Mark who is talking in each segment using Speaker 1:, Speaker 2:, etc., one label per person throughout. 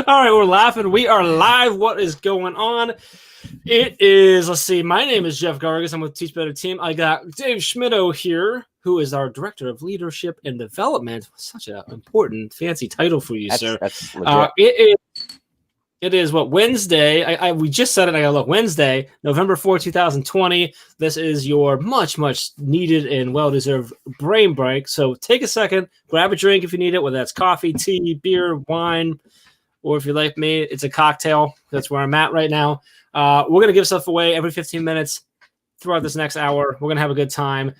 Speaker 1: All right, we're laughing. We are live. What is going on? It is, let's see, my name is Jeff Gargas. I'm with Teach Better Team. I got Dave Schmittou here, who is our Director of Leadership and Development. Such an important, fancy title for you, sir.
Speaker 2: That's legit.
Speaker 1: It is what, Wednesday. We just said it. I got to look. Wednesday, November 4, 2020. This is your much, much needed and well-deserved brain break. So take a second, grab a drink if you need it, whether that's coffee, tea, beer, wine, or if you're like me, it's a cocktail. That's where I'm at right now. We're going to give stuff away every 15 minutes throughout this next hour. We're going to have a good time.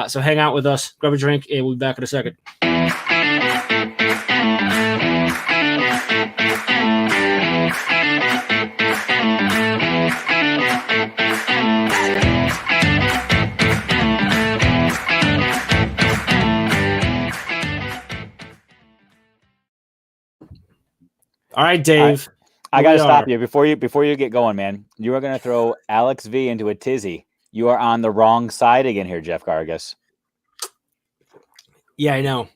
Speaker 1: So hang out with us, grab a drink, and we'll be back in a second. All right, Dave.
Speaker 2: I got to stop you before you get going, man. You are going to throw Alex V into a tizzy. You are on the wrong side again here, Jeff Gargas.
Speaker 1: Yeah, I know.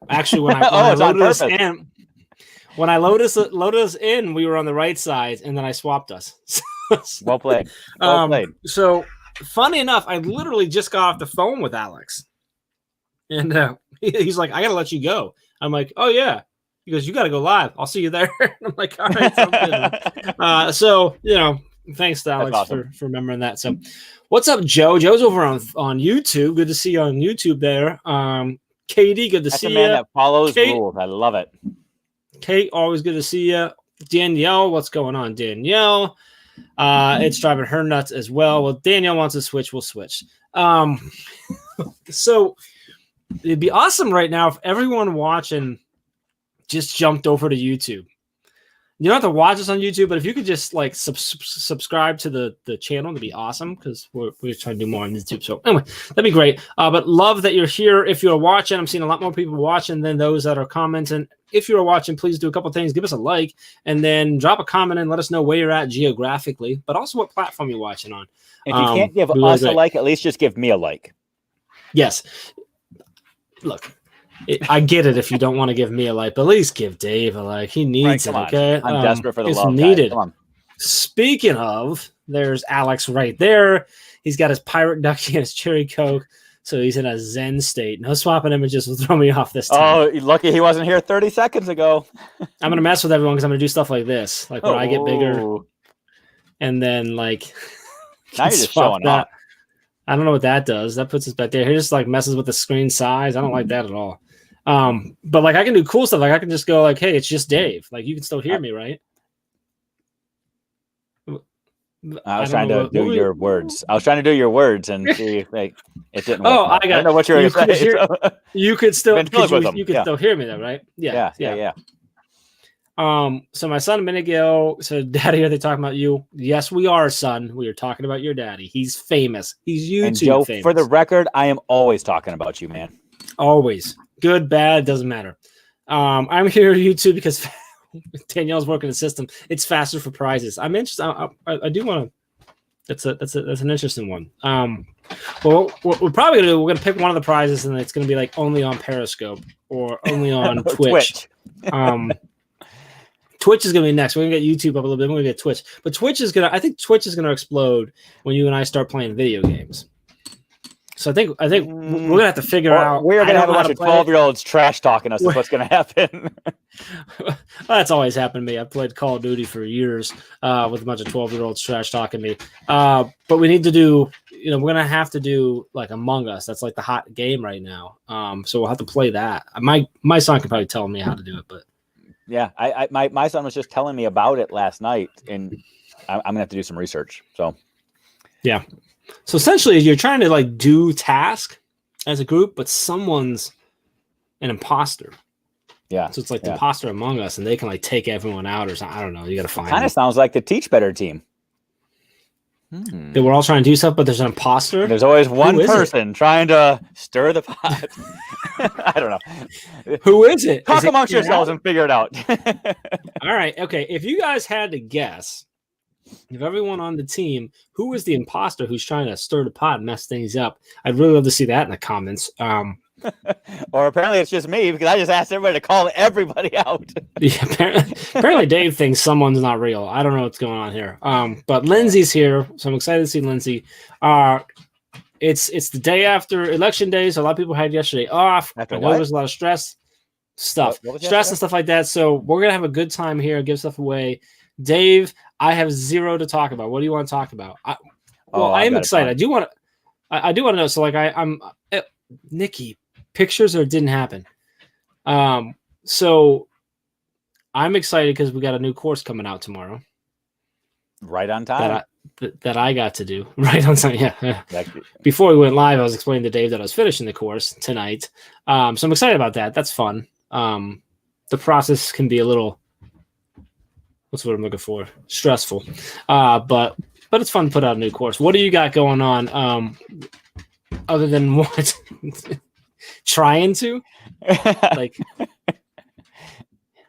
Speaker 1: Actually, when I loaded us in, we were on the right side, and then I swapped us.
Speaker 2: Well played. Well played.
Speaker 1: So, funny enough, I literally just got off the phone with Alex, and he's like, "I got to let you go." I'm like, "Oh yeah." He goes, "You got to go live. I'll see you there." I'm like, "All right, sounds good." So, thanks to Alex for remembering that. So, what's up, Joe? Joe's over on YouTube. Good to see you on YouTube there. Katie, good to see you. That's a man
Speaker 2: that follows rules. I love it.
Speaker 1: Kate, always good to see you. Danielle, what's going on, Danielle? It's driving her nuts as well. Well, Danielle wants to switch. We'll switch. So, it'd be awesome right now if everyone watching just jumped over to YouTube. You don't have to watch us on YouTube, but if you could just like subscribe to the channel, that'd be awesome because we're trying to do more on YouTube. So anyway, that'd be great. But love that you're here. If you're watching, I'm seeing a lot more people watching than those that are commenting. If you're watching, please do a couple things. Give us a like and then drop a comment and let us know where you're at geographically, but also what platform you're watching on.
Speaker 2: If you can't give us a like, at least just give me a like.
Speaker 1: Yes. Look. I get it if you don't want to give me a like, but at least give Dave a like. He needs it, okay?
Speaker 2: I'm desperate for the love.
Speaker 1: It's needed. Speaking of, there's Alex right there. He's got his pirate ducky and his cherry coke, so he's in a zen state. No swapping images will throw me off this time.
Speaker 2: Oh, lucky he wasn't here 30 seconds ago.
Speaker 1: I'm going to mess with everyone because I'm going to do stuff like this. Like when I get bigger, and then like...
Speaker 2: now you're just showing off.
Speaker 1: I don't know what that does. That puts us back there. He just like messes with the screen size. I don't like that at all. But like I can do cool stuff. Like I can just go like, "Hey, it's just Dave." Like you can still hear me, right?
Speaker 2: I was trying to do your words. I was trying to do your words and see if it didn't work.
Speaker 1: Oh, I don't
Speaker 2: know what you were going to say.
Speaker 1: You could still hear me though, right?
Speaker 2: Yeah.
Speaker 1: So my son a minute ago said, "Daddy, are they talking about you?" Yes, we are, son. We are talking about your daddy. He's famous. He's YouTube
Speaker 2: and Joe,
Speaker 1: famous.
Speaker 2: For the record, I am always talking about you, man.
Speaker 1: Always. Good, bad, doesn't matter. I'm here on YouTube because Danielle's working the system. It's faster for prizes. I'm interested. I do want to. That's an interesting one. Well, what we're probably gonna do. We're gonna pick one of the prizes, and it's gonna be like only on Periscope or only on Twitch. Twitch is gonna be next. We're gonna get YouTube up a little bit. We're gonna get Twitch, but I think Twitch is gonna explode when you and I start playing video games. So I think we're gonna have to figure out.
Speaker 2: We're gonna have a bunch of 12-year-olds trash talking us. Is what's gonna happen.
Speaker 1: Well, that's always happened to me. I've played Call of Duty for years with a bunch of 12-year-olds trash talking me. But we need to do. We're gonna have to do like Among Us. That's like the hot game right now. So we'll have to play that. My son can probably tell me how to do it, but
Speaker 2: yeah, my son was just telling me about it last night, and I'm gonna have to do some research. So
Speaker 1: yeah. So essentially, you're trying to like do task as a group, but someone's an imposter.
Speaker 2: Yeah.
Speaker 1: So it's like the imposter Among Us, and they can like take everyone out or something. I don't know. You got to find.
Speaker 2: Kind of sounds like the Teach Better team.
Speaker 1: They were all trying to do stuff, but there's an imposter.
Speaker 2: There's always one person trying to stir the pot. I don't know.
Speaker 1: Who is it?
Speaker 2: Talk amongst yourselves and figure it out.
Speaker 1: All right. Okay. If you guys had to guess, if everyone on the team, who is the imposter who's trying to stir the pot and mess things up, I'd really love to see that in the comments.
Speaker 2: Or apparently it's just me because I just asked everybody to call everybody out.
Speaker 1: Yeah, apparently Dave thinks someone's not real. I don't know what's going on here. But Lindsay's here, so I'm excited to see Lindsay. It's the day after election day, so a lot of people had yesterday off.
Speaker 2: After
Speaker 1: I know there was a lot of stress
Speaker 2: What
Speaker 1: and stuff like that. So we're gonna have a good time here, give stuff away. Dave, I have zero to talk about. What do you want to talk about? I am excited. I do want to know. So like I'm Nikki, pictures or it didn't happen. So I'm excited because we got a new course coming out tomorrow.
Speaker 2: Right on time.
Speaker 1: That I got to do right on time. Yeah. Before we went live, I was explaining to Dave that I was finishing the course tonight. So I'm excited about that. That's fun. The process can be a little, what's what I'm looking for? Stressful. But it's fun to put out a new course. What do you got going on? Other than what? Trying to?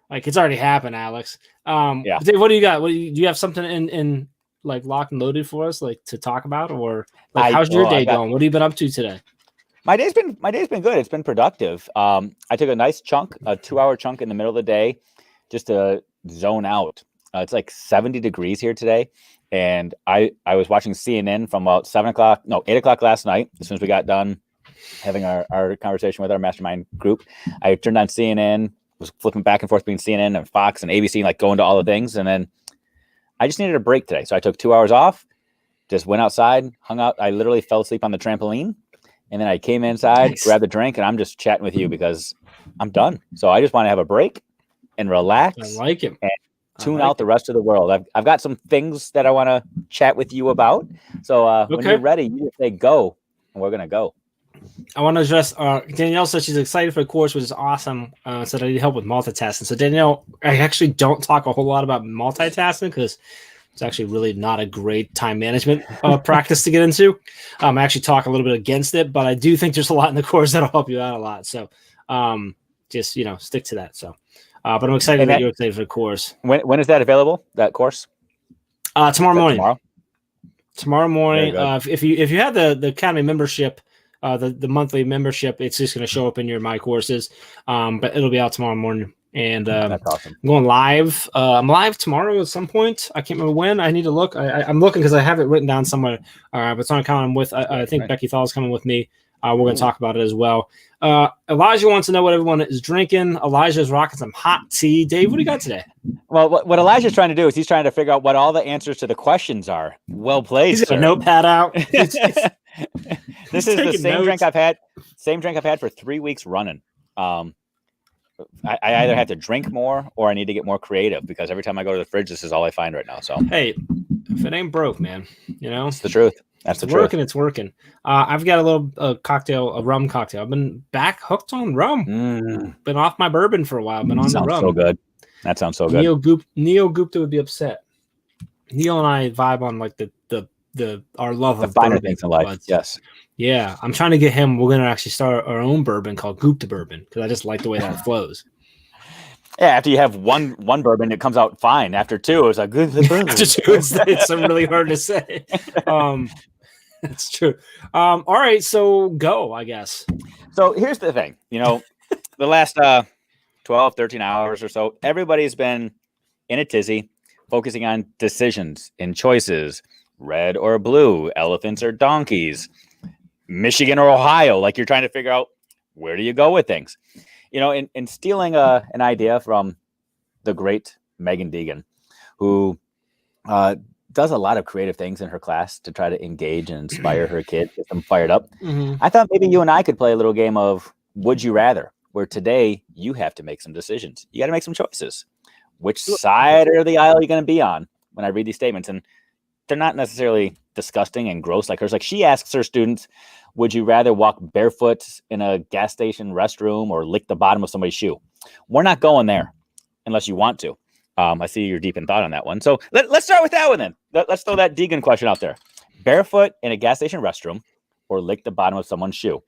Speaker 1: like it's already happened, Alex.
Speaker 2: Yeah.
Speaker 1: Dave, what do you got? Do you have something in like locked and loaded for us, like to talk about, or like how's your day going? What have you been up to today?
Speaker 2: My day's been good. It's been productive. I took a nice chunk, a 2-hour chunk in the middle of the day, just to zone out. It's like 70 degrees here today, and I was watching CNN from about 8 o'clock last night. As soon as we got done having our conversation with our mastermind group, I turned on CNN, was flipping back and forth between CNN and Fox and ABC, like going to all the things, and then I just needed a break today, so I took 2 hours off, just went outside, hung out. I literally fell asleep on the trampoline. And then I came inside, grabbed a drink, and I'm just chatting with you because I'm done. So I just want to have a break and relax.
Speaker 1: I like it.
Speaker 2: And tune out the rest of the world. I've got some things that I want to chat with you about. So when you're ready, you just say go, and we're going to go.
Speaker 1: I want to address Danielle said she's excited for the course, which is awesome. Said I need help with multitasking. So Danielle, I actually don't talk a whole lot about multitasking because it's actually really not a great time management practice to get into. I actually talk a little bit against it, but I do think there's a lot in the course that'll help you out a lot. So just, stick to that. So, but I'm excited that you're excited for the course.
Speaker 2: When is that available, that course?
Speaker 1: Tomorrow morning. Tomorrow morning. If you have the Academy membership, the monthly membership, it's just going to show up in your My Courses. But it'll be out tomorrow morning. And
Speaker 2: that's awesome.
Speaker 1: I'm going live. I'm live tomorrow at some point. I can't remember when. I need to look. I'm looking because I have it written down somewhere. But it's on account I'm with. I think Becky Thal is coming with me. We're going to talk about it as well. Elijah wants to know what everyone is drinking. Elijah's rocking some hot tea. Dave, what do you got today?
Speaker 2: Well, what Elijah's trying to do is he's trying to figure out what all the answers to the questions are. Well played.
Speaker 1: He's got a notepad out.
Speaker 2: This is the same drink I've had. Same drink I've had for 3 weeks running. I either have to drink more or I need to get more creative because every time I go to the fridge, this is all I find right now. So
Speaker 1: hey, if it ain't broke, man,
Speaker 2: it's the truth. That's the truth.
Speaker 1: It's working. I've got a little cocktail, a rum cocktail. I've been back hooked on rum. Been off my bourbon for a while. Been on the rum.
Speaker 2: So good. That sounds so good.
Speaker 1: Neo Gupta would be upset. Neil and I vibe on like our love of
Speaker 2: finer
Speaker 1: bourbon
Speaker 2: things in life. Yes.
Speaker 1: Yeah, I'm trying to get him. We're going to actually start our own bourbon called Gupta Bourbon because I just like the way that flows.
Speaker 2: Yeah, after you have one bourbon, it comes out fine. After two, it's like good bourbon.
Speaker 1: After two, it's really hard to say. It's true. All right, so go, I guess.
Speaker 2: So here's the thing. The last 12, 13 hours or so, everybody's been in a tizzy, focusing on decisions and choices, red or blue, elephants or donkeys, Michigan or Ohio, like you're trying to figure out where do you go with things, in stealing an idea from the great Megan Deegan, who does a lot of creative things in her class to try to engage and inspire her kids, get them fired up. Mm-hmm. I thought maybe you and I could play a little game of Would You Rather, where today you have to make some decisions. You got to make some choices. Which side of the aisle are you going to be on when I read these statements? And they're not necessarily disgusting and gross like hers. Like she asks her students, would you rather walk barefoot in a gas station restroom or lick the bottom of somebody's shoe? We're not going there unless you want to. I see you're deep in thought on that one. So let's start with that one then. Let's throw that Deegan question out there. Barefoot in a gas station restroom or lick the bottom of someone's shoe?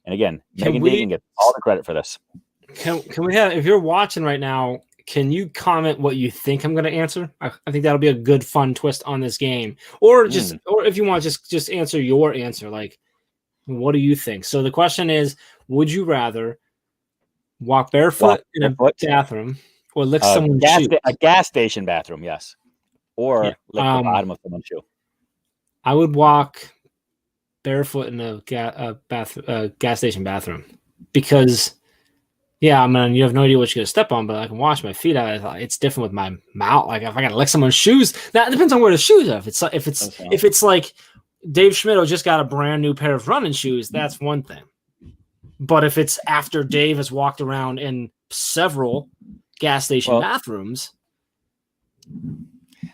Speaker 2: And again, Megan Deegan gets all the credit for this.
Speaker 1: Can we have, if you're watching right now, can you comment what you think I'm going to answer? I think that'll be a good, fun twist on this game. Or just, or if you want, just answer your answer. Like, What do you think? So the question is, would you rather walk barefoot in a bathroom or lick someone's shoe?
Speaker 2: A gas station bathroom, yes. Or
Speaker 1: Yeah,
Speaker 2: lick the bottom of someone's shoe.
Speaker 1: I would walk barefoot in a gas station bathroom because, yeah, I mean, you have no idea what you're gonna step on, but I can wash my feet out. It's different with my mouth. Like if I gotta lick someone's shoes, that depends on where the shoes are. If it's like Dave Schmittou just got a brand new pair of running shoes, that's one thing. But if it's after Dave has walked around in several gas station bathrooms,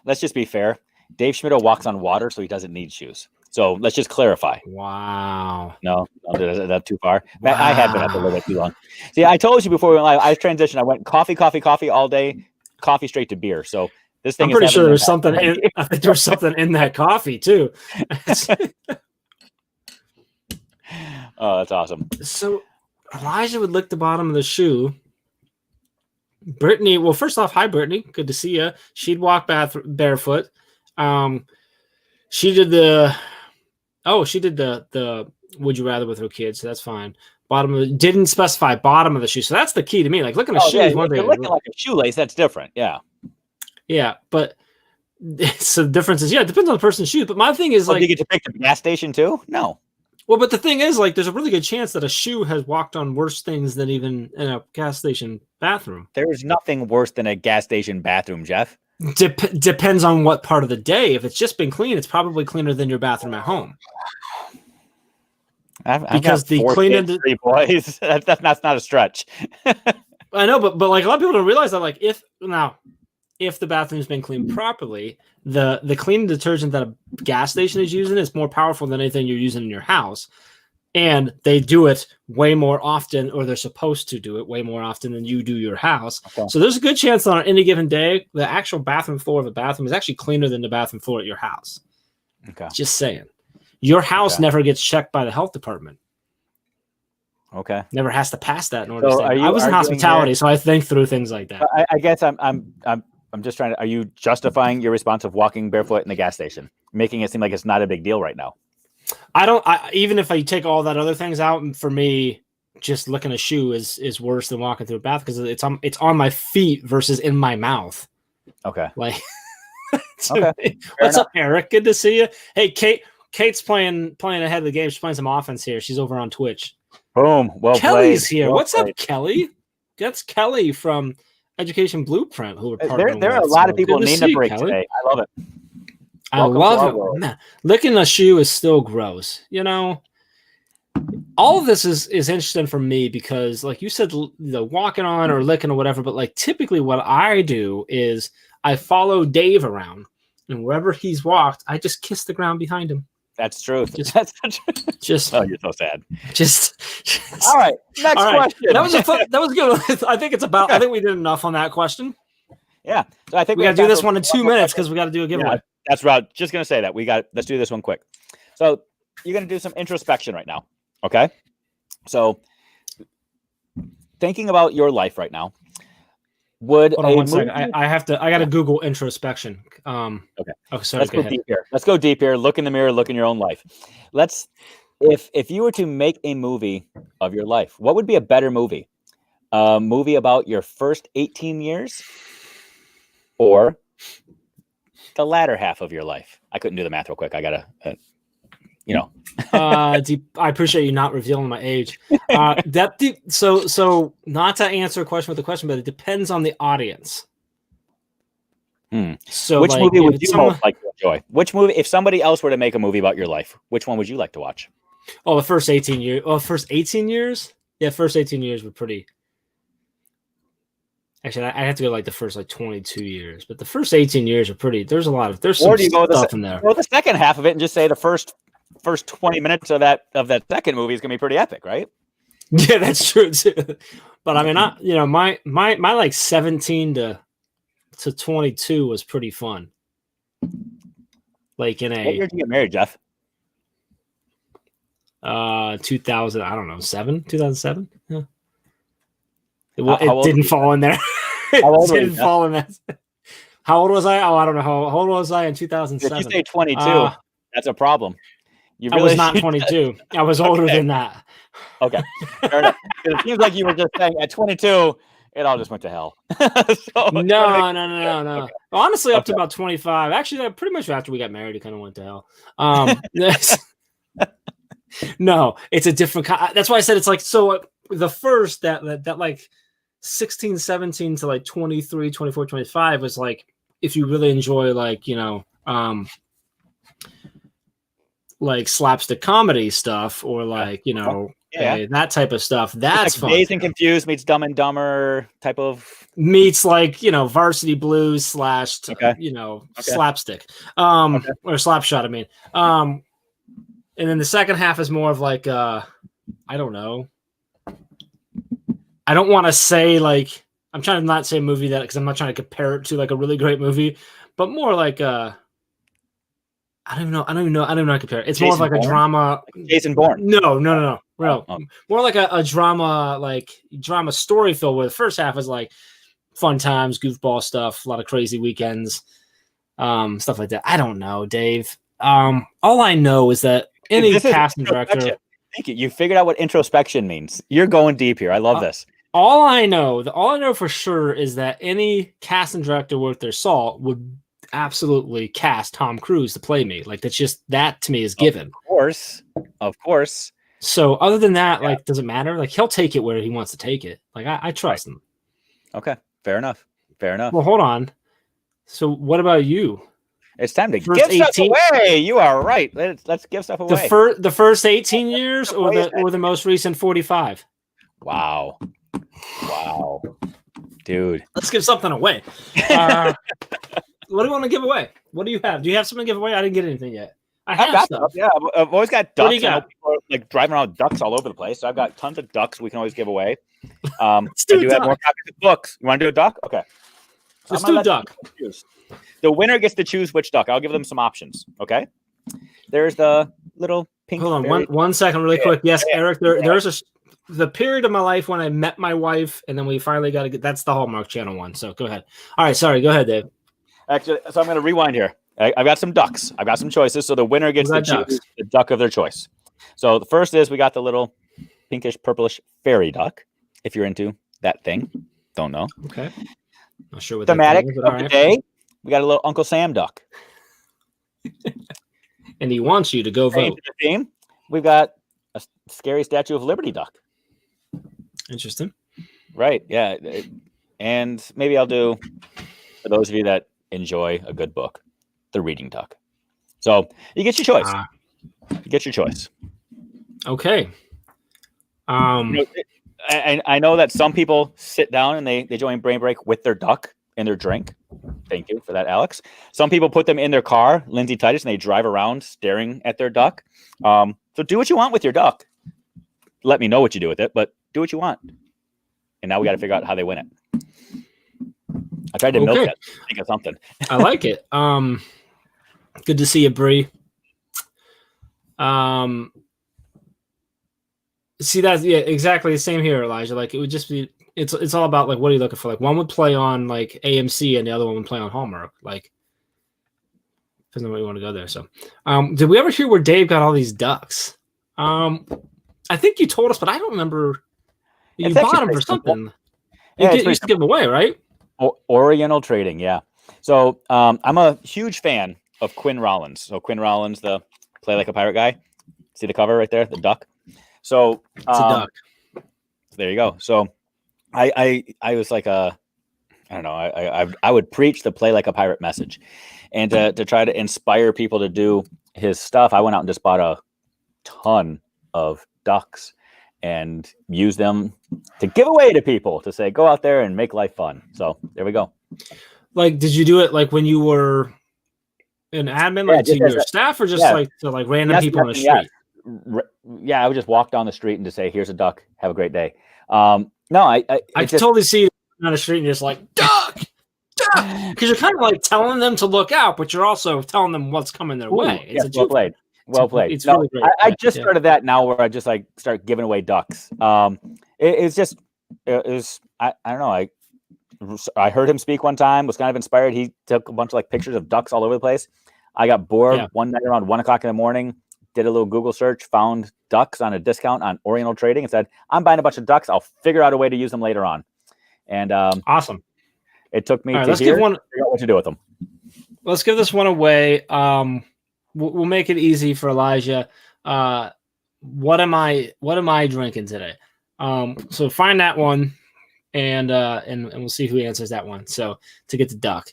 Speaker 2: let's just be fair. Dave Schmittou walks on water, so he doesn't need shoes. So let's just clarify.
Speaker 1: Wow.
Speaker 2: No, is that too far? Wow. I had been up a little bit too long. See, I told you before we went live, I transitioned. I went coffee all day, coffee straight to beer. So this thing
Speaker 1: I'm pretty sure there's something in, I think there's something in that coffee too.
Speaker 2: Oh, that's awesome.
Speaker 1: So Elijah would lick the bottom of the shoe. Brittany, well, first off, hi Brittany, good to see you. She'd walk barefoot. She did the would you rather with her kids, so that's fine. Didn't specify bottom of the shoe, so that's the key to me. Like looking at shoes, one thing.
Speaker 2: You're looking like a shoelace, that's different.
Speaker 1: Yeah, but so the difference is, it depends on the person's shoes. But my thing is, like,
Speaker 2: you get to pick the gas station too? No.
Speaker 1: Well, but the thing is, like, there's a really good chance that a shoe has walked on worse things than even in a gas station bathroom.
Speaker 2: There's nothing worse than a gas station bathroom, Jeff.
Speaker 1: Depends on what part of the day. If it's just been clean, it's probably cleaner than your bathroom at home.
Speaker 2: Because the cleaning, 3 boys, that's not a stretch.
Speaker 1: I know, but like a lot of people don't realize that, like, if the bathroom's been cleaned properly, the cleaning detergent that a gas station is using is more powerful than anything you're using in your house. And they do it way more often, or they're supposed to do it way more often than you do your house. Okay. So there's a good chance that on any given day, the actual bathroom floor of a bathroom is actually cleaner than the bathroom floor at your house.
Speaker 2: Okay.
Speaker 1: Just saying. Your house never gets checked by the health department.
Speaker 2: Okay.
Speaker 1: Never has to pass that in order to stay. I was in hospitality, so I think through things like that.
Speaker 2: I guess I'm just trying to. Are you justifying your response of walking barefoot in the gas station, making it seem like it's not a big deal right now?
Speaker 1: Even if I take all that other things out, for me, just licking a shoe is worse than walking through a bath because it's on my feet versus in my mouth.
Speaker 2: Okay.
Speaker 1: Like, okay. What's up, Eric? Good to see you. Hey, Kate's playing ahead of the game. She's playing some offense here. She's over on Twitch.
Speaker 2: Boom. Well,
Speaker 1: Kelly's here.
Speaker 2: Well
Speaker 1: What's up, Kelly? That's Kelly from Education Blueprint. Who are
Speaker 2: there are a lot of people named the break today. I love it.
Speaker 1: I love it. Man, licking a shoe is still gross. You know, all of this is interesting for me because, like you said, the walking on or licking or whatever. But like typically, what I do is I follow Dave around, and wherever he's walked, I just kiss the ground behind him.
Speaker 2: That's true.
Speaker 1: Just
Speaker 2: oh, you're so sad.
Speaker 1: Just
Speaker 2: all right. Next question.
Speaker 1: That was good. I think I think we did enough on that question.
Speaker 2: Yeah. So I think
Speaker 1: we got to do this one in 2 minutes because we got to do a giveaway.
Speaker 2: Yeah, that's right. Just gonna say that let's do this one quick. So you're gonna do some introspection right now. Okay. So thinking about your life right now. Hold on one second.
Speaker 1: I got to Google introspection.
Speaker 2: Okay.
Speaker 1: Oh, sorry.
Speaker 2: Let's go deep here. Let's go deep here. Look in the mirror. Look in your own life. If you were to make a movie of your life, what would be a better movie? A movie about your first 18 years, or the latter half of your life? I couldn't do the math real quick. I gotta,
Speaker 1: I appreciate you not revealing my age. So not to answer a question with a question, but it depends on the audience. So
Speaker 2: which movie would you most like to enjoy? Which movie, if somebody else were to make a movie about your life, which one would you like to watch?
Speaker 1: Oh, the first 18 years. Oh, first 18 years? Yeah, first 18 years were pretty. Actually, I have to go like the first 22 years, but the first 18 years are pretty. There's some stuff in there.
Speaker 2: Well, the second half of it, and just say the first 20 minutes of that second movie is gonna be pretty epic, right?
Speaker 1: Yeah, that's true too. But I mean, my like 17 to 22 was pretty fun. Like in a.
Speaker 2: What year did you get married, Jeff?
Speaker 1: 2000. I don't know, 2007. Yeah. It didn't fall in there. It didn't fall in that. How old was I? Oh, I don't know. How old was I in 2007?
Speaker 2: If you say 22, that's a problem. You
Speaker 1: I was
Speaker 2: really
Speaker 1: not 22. I was older than that.
Speaker 2: Okay. Fair enough. It seems like you were just saying at 22, it all just went to hell.
Speaker 1: No. Honestly, up to
Speaker 2: Okay.
Speaker 1: about 25. Actually, pretty much after we got married, it kind of went to hell. No, it's a different. That's why I said it's like so. The first that like 16, 17 to like 23, 24, 25 was like if you really enjoy like like slapstick comedy stuff or like that type of stuff. That's
Speaker 2: like
Speaker 1: fun.
Speaker 2: Dazed and Confused meets Dumb and Dumber type of
Speaker 1: meets like Varsity Blues / slapstick or Slapshot. I mean, and then the second half is more of like I don't know. I don't want to say like I'm trying to not say a movie that because I'm not trying to compare it to like a really great movie, but more like I don't even know how to compare it. It's
Speaker 2: Jason
Speaker 1: more of like
Speaker 2: Bourne?
Speaker 1: a drama.
Speaker 2: Like Jason Bourne.
Speaker 1: No.
Speaker 2: Oh.
Speaker 1: More like a drama, like drama story filled where the first half is like fun times, goofball stuff, a lot of crazy weekends, stuff like that. I don't know, Dave. All I know is that any casting director.
Speaker 2: Thank you. You figured out what introspection means. You're going deep here. I love this.
Speaker 1: All I know for sure is that any casting director worth their salt would absolutely cast Tom Cruise to play me. Like that to me is given.
Speaker 2: Of course.
Speaker 1: So other than that, like, does it matter? Like he'll take it where he wants to take it. Like I trust him.
Speaker 2: Okay. Fair enough.
Speaker 1: Well, hold on. So what about you?
Speaker 2: It's time to give stuff away. You are right. Let's give stuff away.
Speaker 1: The first 18 years or the most recent 45?
Speaker 2: Wow. Dude.
Speaker 1: Let's give something away. What do you want to give away? What do you have? Do you have something to give away? I didn't get anything yet.
Speaker 2: I've got stuff. Yeah, I've always got ducks.
Speaker 1: What do you got?
Speaker 2: People are, like driving around with ducks all over the place. So I've got tons of ducks we can always give away.
Speaker 1: Let's do
Speaker 2: have more copies of books. You want to do a duck? Okay.
Speaker 1: Let's do a duck.
Speaker 2: The winner gets to choose which duck. I'll give them some options. Okay. There's the little pink.
Speaker 1: Hold on, one second, really quick. Yes, Eric. There's the period of my life when I met my wife, and then we finally got to get. That's the Hallmark Channel one. So go ahead. All right, sorry. Go ahead, Dave.
Speaker 2: Actually, so I'm going to rewind here. I've got some ducks. I've got some choices. So the winner gets to choose the duck of their choice. So the first is we got the little pinkish, purplish fairy duck. If you're into that thing, don't know.
Speaker 1: Okay. Not sure what
Speaker 2: thematic
Speaker 1: that is,
Speaker 2: of the day. We got a little Uncle Sam duck.
Speaker 1: And he wants you to go vote.
Speaker 2: The theme, we've got a scary Statue of Liberty duck.
Speaker 1: Interesting.
Speaker 2: Right. Yeah. And maybe I'll do, for those of you that enjoy a good book, the reading duck. So you get your choice.
Speaker 1: Okay.
Speaker 2: I know that some people sit down and they join Brain Break with their duck in their drink. Thank you for that, Alex. Some people put them in their car, Lindsay Titus, and they drive around staring at their duck. So do what you want with your duck. Let me know what you do with it, but do what you want. And now we got to figure out how they win it. I tried to milk that. Think of something.
Speaker 1: I like it. Good to see you, Bree. See that? Yeah, exactly the same here, Elijah. Like it would just be. It's all about like what are you looking for? Like one would play on like AMC and the other one would play on Hallmark. Like depends on where you want to go there. So, did we ever hear where Dave got all these ducks? I think you told us, but I don't remember. You bought them for something. You used to give them away, right?
Speaker 2: Oriental trading, yeah. So I'm a huge fan of Quinn Rollins. So Quinn Rollins, the Play Like a Pirate guy. See the cover right there, the duck. So
Speaker 1: it's a duck.
Speaker 2: There you go. So I was like I don't know. I would preach the Play Like a Pirate message, and to try to inspire people to do his stuff. I went out and just bought a ton of ducks and use them to give away to people to say, go out there and make life fun. So there we go.
Speaker 1: Like, did you do it like when you were an admin, like to your staff, or just like to like random people on the street?
Speaker 2: Yeah, I would just walk down the street and just say, here's a duck. Have a great day. No, I
Speaker 1: totally see you on the street and just like, duck, because you're kind of like telling them to look out, but you're also telling them what's coming their way. It's
Speaker 2: well played. Well played.
Speaker 1: It's really great.
Speaker 2: I just started that now where I just like start giving away ducks. It was I don't know. I heard him speak one time, was kind of inspired. He took a bunch of like pictures of ducks all over the place. I got bored one night around 1:00 in the morning, did a little Google search, found ducks on a discount on Oriental Trading, and said, "I'm buying a bunch of ducks. I'll figure out a way to use them later on." And
Speaker 1: awesome.
Speaker 2: it took me
Speaker 1: All right,
Speaker 2: to
Speaker 1: let's
Speaker 2: figure
Speaker 1: give
Speaker 2: out what to do with them.
Speaker 1: Let's give this one away. We'll make it easy for Elijah. What am I drinking today? So find that one, and we'll see who answers that one. So to get the duck.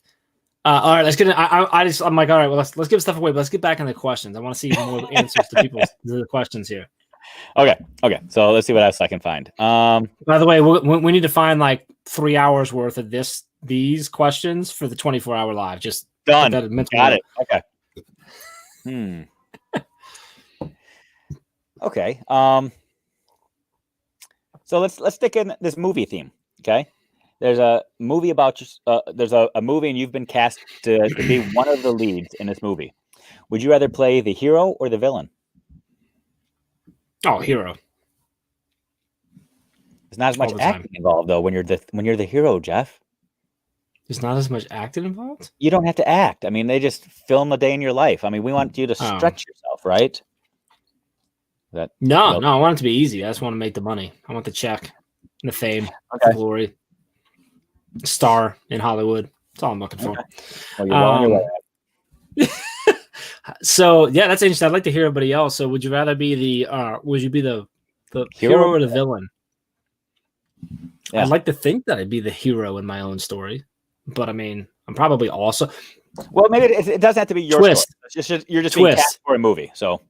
Speaker 1: All right, let's get. I'm like, all right, well, let's give stuff away, but let's get back into the questions. I want to see more answers to the questions here.
Speaker 2: Okay. So let's see what else I can find.
Speaker 1: By the way, we need to find like 3 hours worth of these questions for the 24-hour live. Just
Speaker 2: done. Got it. Okay. Okay. So let's stick in this movie theme. Okay. There's a movie about there's a movie, and you've been cast to be one of the leads in this movie. Would you rather play the hero or the villain?
Speaker 1: Oh, hero.
Speaker 2: There's not as much acting involved though when you're the hero, Jeff.
Speaker 1: There's not as much acting involved?
Speaker 2: You don't have to act. I mean, they just film a day in your life. I mean, we want you to stretch yourself, right?
Speaker 1: No, I want it to be easy. I just want to make the money. I want the check, and the fame, the glory, star in Hollywood. That's all I'm looking for.
Speaker 2: Well, you're well on your way.
Speaker 1: So yeah, that's interesting. I'd like to hear everybody else. So would you rather be the hero or the villain? Yeah. I'd like to think that I'd be the hero in my own story, but I mean, I'm probably also.
Speaker 2: Well, maybe it doesn't have to be your twist. Story. You're just being cast for a movie. So.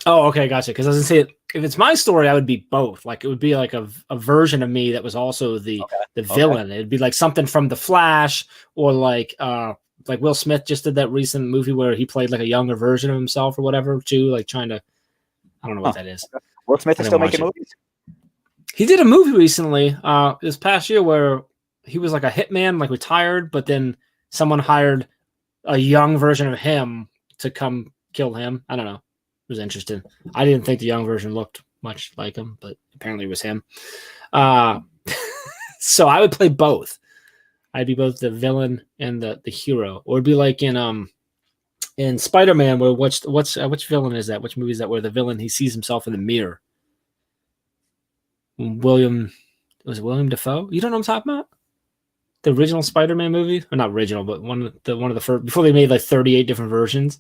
Speaker 1: Oh, okay, gotcha. Because I was gonna say, if it's my story, I would be both. Like it would be like a version of me that was also the villain. It'd be like something from The Flash, or like Will Smith just did that recent movie where he played like a younger version of himself or whatever too. Like trying to, I don't know what that is.
Speaker 2: Will Smith is still making movies.
Speaker 1: He did a movie recently, this past year, where he was like a hitman, like retired, but then someone hired a young version of him to come kill him. I don't know. It was interesting. I didn't think the young version looked much like him, but apparently it was him. So I would play both. I'd be both the villain and the hero, or it'd be like in Spider-Man, where which villain is that? Which movie is that? Where the villain, he sees himself in the mirror. William Dafoe? You don't know what I'm talking about? The original Spider-Man movie, or not original, but one of the first, before they made like 38 different versions.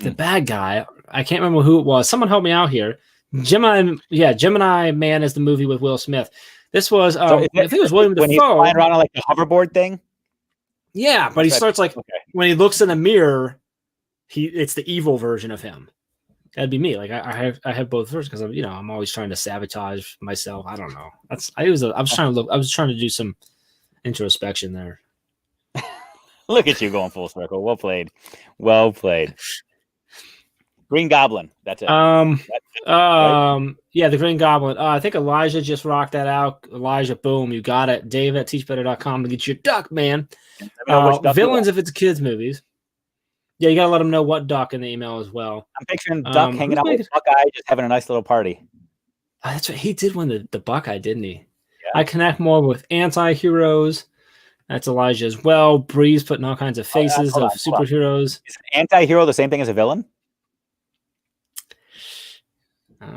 Speaker 1: The bad guy, I can't remember who it was. Someone help me out here. Gemini Man is the movie with Will Smith. This was, I think it was William Dafoe.
Speaker 2: When he's flying around on like the hoverboard thing?
Speaker 1: Yeah, but he starts like, when he looks in the mirror, it's the evil version of him. That'd be me. Like I have both versions because I'm always trying to sabotage myself. I don't know. I was trying to do some introspection there.
Speaker 2: Look at you going full circle. Well played. Green Goblin. That's it.
Speaker 1: Right? Yeah, the Green Goblin. I think Elijah just rocked that out. Elijah, boom, you got it. Dave at teachbetter.com to get your duck, man. Villains if it's kids' movies. Yeah, you gotta let them know what duck in the email as well.
Speaker 2: I'm picturing Duck hanging out with Buckeye, just having a nice little party.
Speaker 1: That's right. He did win the Buckeye, didn't he? Yeah. I connect more with anti-heroes. That's Elijah as well. Breeze putting all kinds of faces of superheroes.
Speaker 2: Is an anti-hero the same thing as a villain?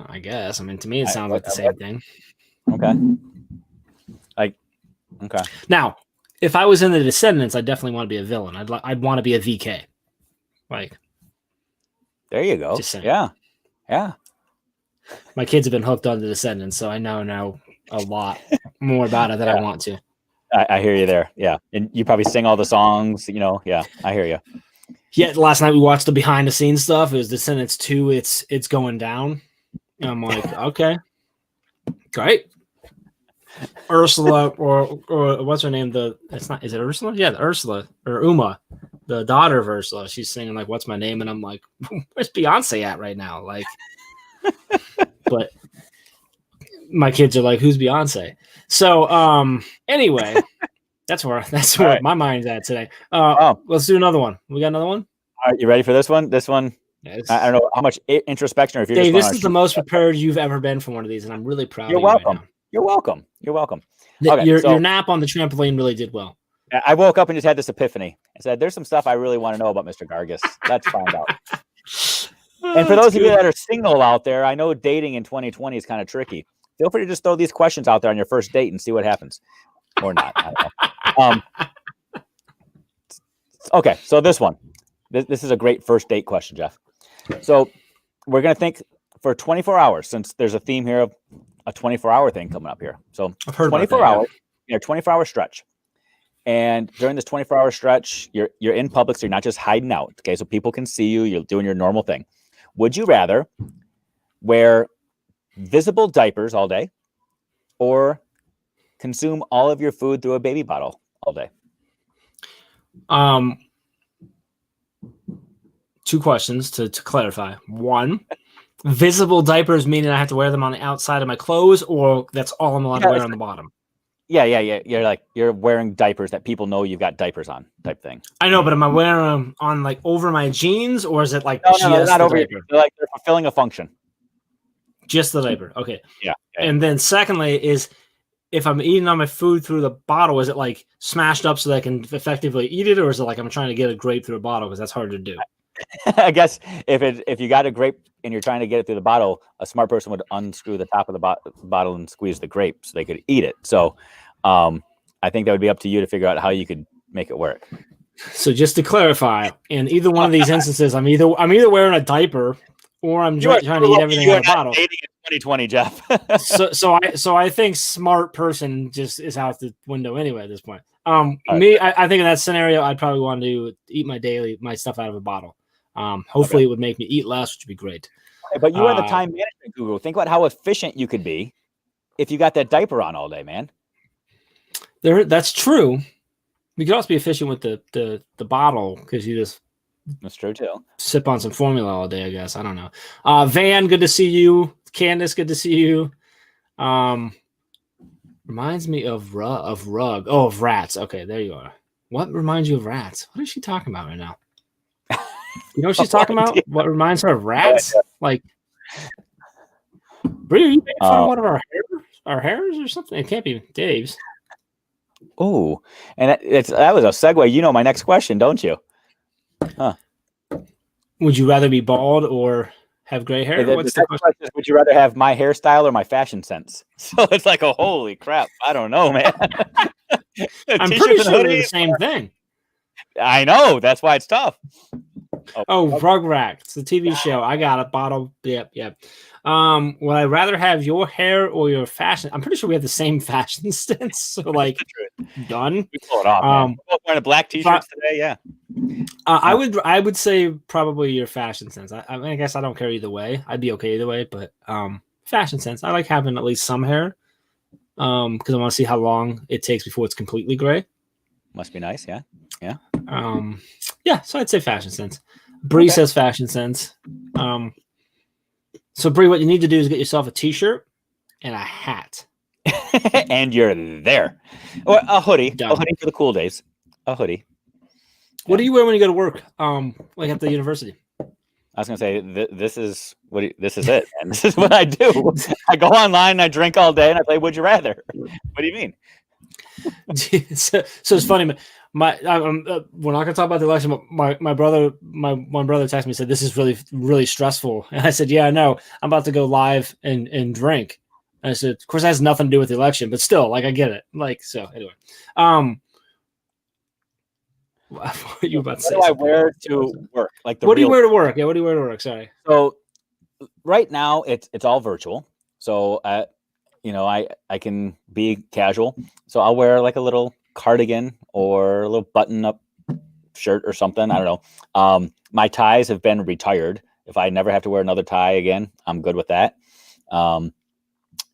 Speaker 1: I guess. I mean, to me, it sounds like the same thing.
Speaker 2: Okay. Okay.
Speaker 1: Now, if I was in the Descendants, I definitely want to be a villain. I'd want to be a VK. Like,
Speaker 2: there you go. Yeah.
Speaker 1: My kids have been hooked on the Descendants, so I now know a lot more about it than I want to.
Speaker 2: I hear you there. Yeah. And you probably sing all the songs, Yeah, I hear you.
Speaker 1: Yeah. Last night we watched the behind the scenes stuff. It was Descendants 2. It's going down. And I'm like, okay, great. Ursula or what's her name? Is it Ursula? Yeah, Ursula or Uma, the daughter of Ursula. She's singing like, "What's my name?" And I'm like, where's Beyonce at right now? Like, but my kids are like, who's Beyonce? So, anyway, that's where right. My mind's at today. Let's do another one. We got another one.
Speaker 2: All right, you ready for this one? This one. I don't know how much introspection, or if you're
Speaker 1: Dave, this is the most prepared you've ever been for one of these, and I'm really proud of you.
Speaker 2: Welcome.
Speaker 1: Right now.
Speaker 2: You're welcome. You're welcome.
Speaker 1: Okay, your nap on the trampoline really did well.
Speaker 2: I woke up and just had this epiphany. I said, there's some stuff I really want to know about Mr. Gargas. Let's find out. And for
Speaker 1: that's
Speaker 2: those of you
Speaker 1: good.
Speaker 2: that are single out there, I know dating in 2020 is kind of tricky. Feel free to just throw these questions out there on your first date and see what happens, or not. I don't know. Okay, so this one, this is a great first date question, Jeff. So we're gonna think for 24 hours, since there's a theme here of a 24-hour thing coming up here. So
Speaker 1: I've heard
Speaker 2: 24
Speaker 1: about that,
Speaker 2: hours, 24-hour stretch. And during this 24-hour stretch, you're in public, so you're not just hiding out. Okay, so people can see you. You're doing your normal thing. Would you rather wear visible diapers all day, or consume all of your food through a baby bottle all day?
Speaker 1: Two questions to clarify. One, visible diapers meaning I have to wear them on the outside of my clothes, or that's all I'm allowed to wear on the bottom?
Speaker 2: Yeah. You're wearing diapers that people know you've got diapers on, type thing.
Speaker 1: I know, but am I wearing them on like over my jeans, or is it like
Speaker 2: No,
Speaker 1: just
Speaker 2: not
Speaker 1: the
Speaker 2: over.
Speaker 1: diaper?
Speaker 2: They're fulfilling a function.
Speaker 1: Just the diaper. Okay.
Speaker 2: Yeah.
Speaker 1: And then secondly is, if I'm eating on my food through the bottle, is it like smashed up so that I can effectively eat it, or is it like I'm trying to get a grape through a bottle, because that's hard to do?
Speaker 2: I guess if you got a grape and you're trying to get it through the bottle, a smart person would unscrew the top of the bottle and squeeze the grape so they could eat it. So I think that would be up to you to figure out how you could make it work.
Speaker 1: So just to clarify, in either one of these instances, I'm either wearing a diaper, or I'm trying to eat everything out of the bottle.
Speaker 2: Dating in 2020, Jeff.
Speaker 1: so I think smart person just is out the window anyway at this point. I think in that scenario, I'd probably want to eat my stuff out of a bottle. Hopefully, It would make me eat less, which would be great.
Speaker 2: Okay, but you are the time management guru. Think about how efficient you could be if you got that diaper on all day, man.
Speaker 1: That's true. We could also be efficient with the bottle, because you just
Speaker 2: That's true too.
Speaker 1: sip on some formula all day, I guess. I don't know. Van, good to see you. Candace, good to see you. Reminds me of rug. Oh, of rats. Okay, there you are. What reminds you of rats? What is she talking about right now? You know what she's talking about? What reminds her of rats? Like, Bree, are you making fun of one of our hairs or something? It can't be Dave's.
Speaker 2: Oh, and that was a segue. You know my next question, don't you? Huh.
Speaker 1: Would you rather be bald or have gray hair? What's the question?
Speaker 2: Would you rather have my hairstyle or my fashion sense? So it's like, holy crap. I don't know, man.
Speaker 1: I'm pretty sure they're the same thing.
Speaker 2: I know. That's why it's tough.
Speaker 1: Rugrats, the TV show. I got a bottle. Yep. Would I rather have your hair or your fashion? I'm pretty sure we have the same fashion sense. So, like, done.
Speaker 2: We pull it off. We're both wearing a black t-shirts today. Yeah.
Speaker 1: I would say probably your fashion sense. I guess I don't care either way. I'd be okay either way, but fashion sense. I like having at least some hair, because I want to see how long it takes before it's completely gray.
Speaker 2: Must be nice. Yeah.
Speaker 1: So I'd say fashion sense. Bree says fashion sense. So Bree, what you need to do is get yourself a t-shirt and a hat.
Speaker 2: And you're there. Or a hoodie. Done. A hoodie for the cool days. A hoodie.
Speaker 1: What do you wear when you go to work? Like at the university?
Speaker 2: I was gonna say this is it, man. This is what I do. I go online and I drink all day and I play Would You Rather. What do you mean?
Speaker 1: so it's funny. We're not gonna talk about the election, but my brother texted me and said this is really, really stressful, and I said, yeah, I know. I'm about to go live and drink. And I said, of course, that has nothing to do with the election, but still, like, I get it. Like, so anyway, what are you about to say?
Speaker 2: What do I wear to work? Like,
Speaker 1: what do you wear to work? Yeah, what do you wear to work? Sorry.
Speaker 2: So right now it's all virtual. So I can be casual. So I'll wear like a little cardigan or a little button-up shirt or something. I don't know. My ties have been retired. If I never have to wear another tie again, I'm good with that.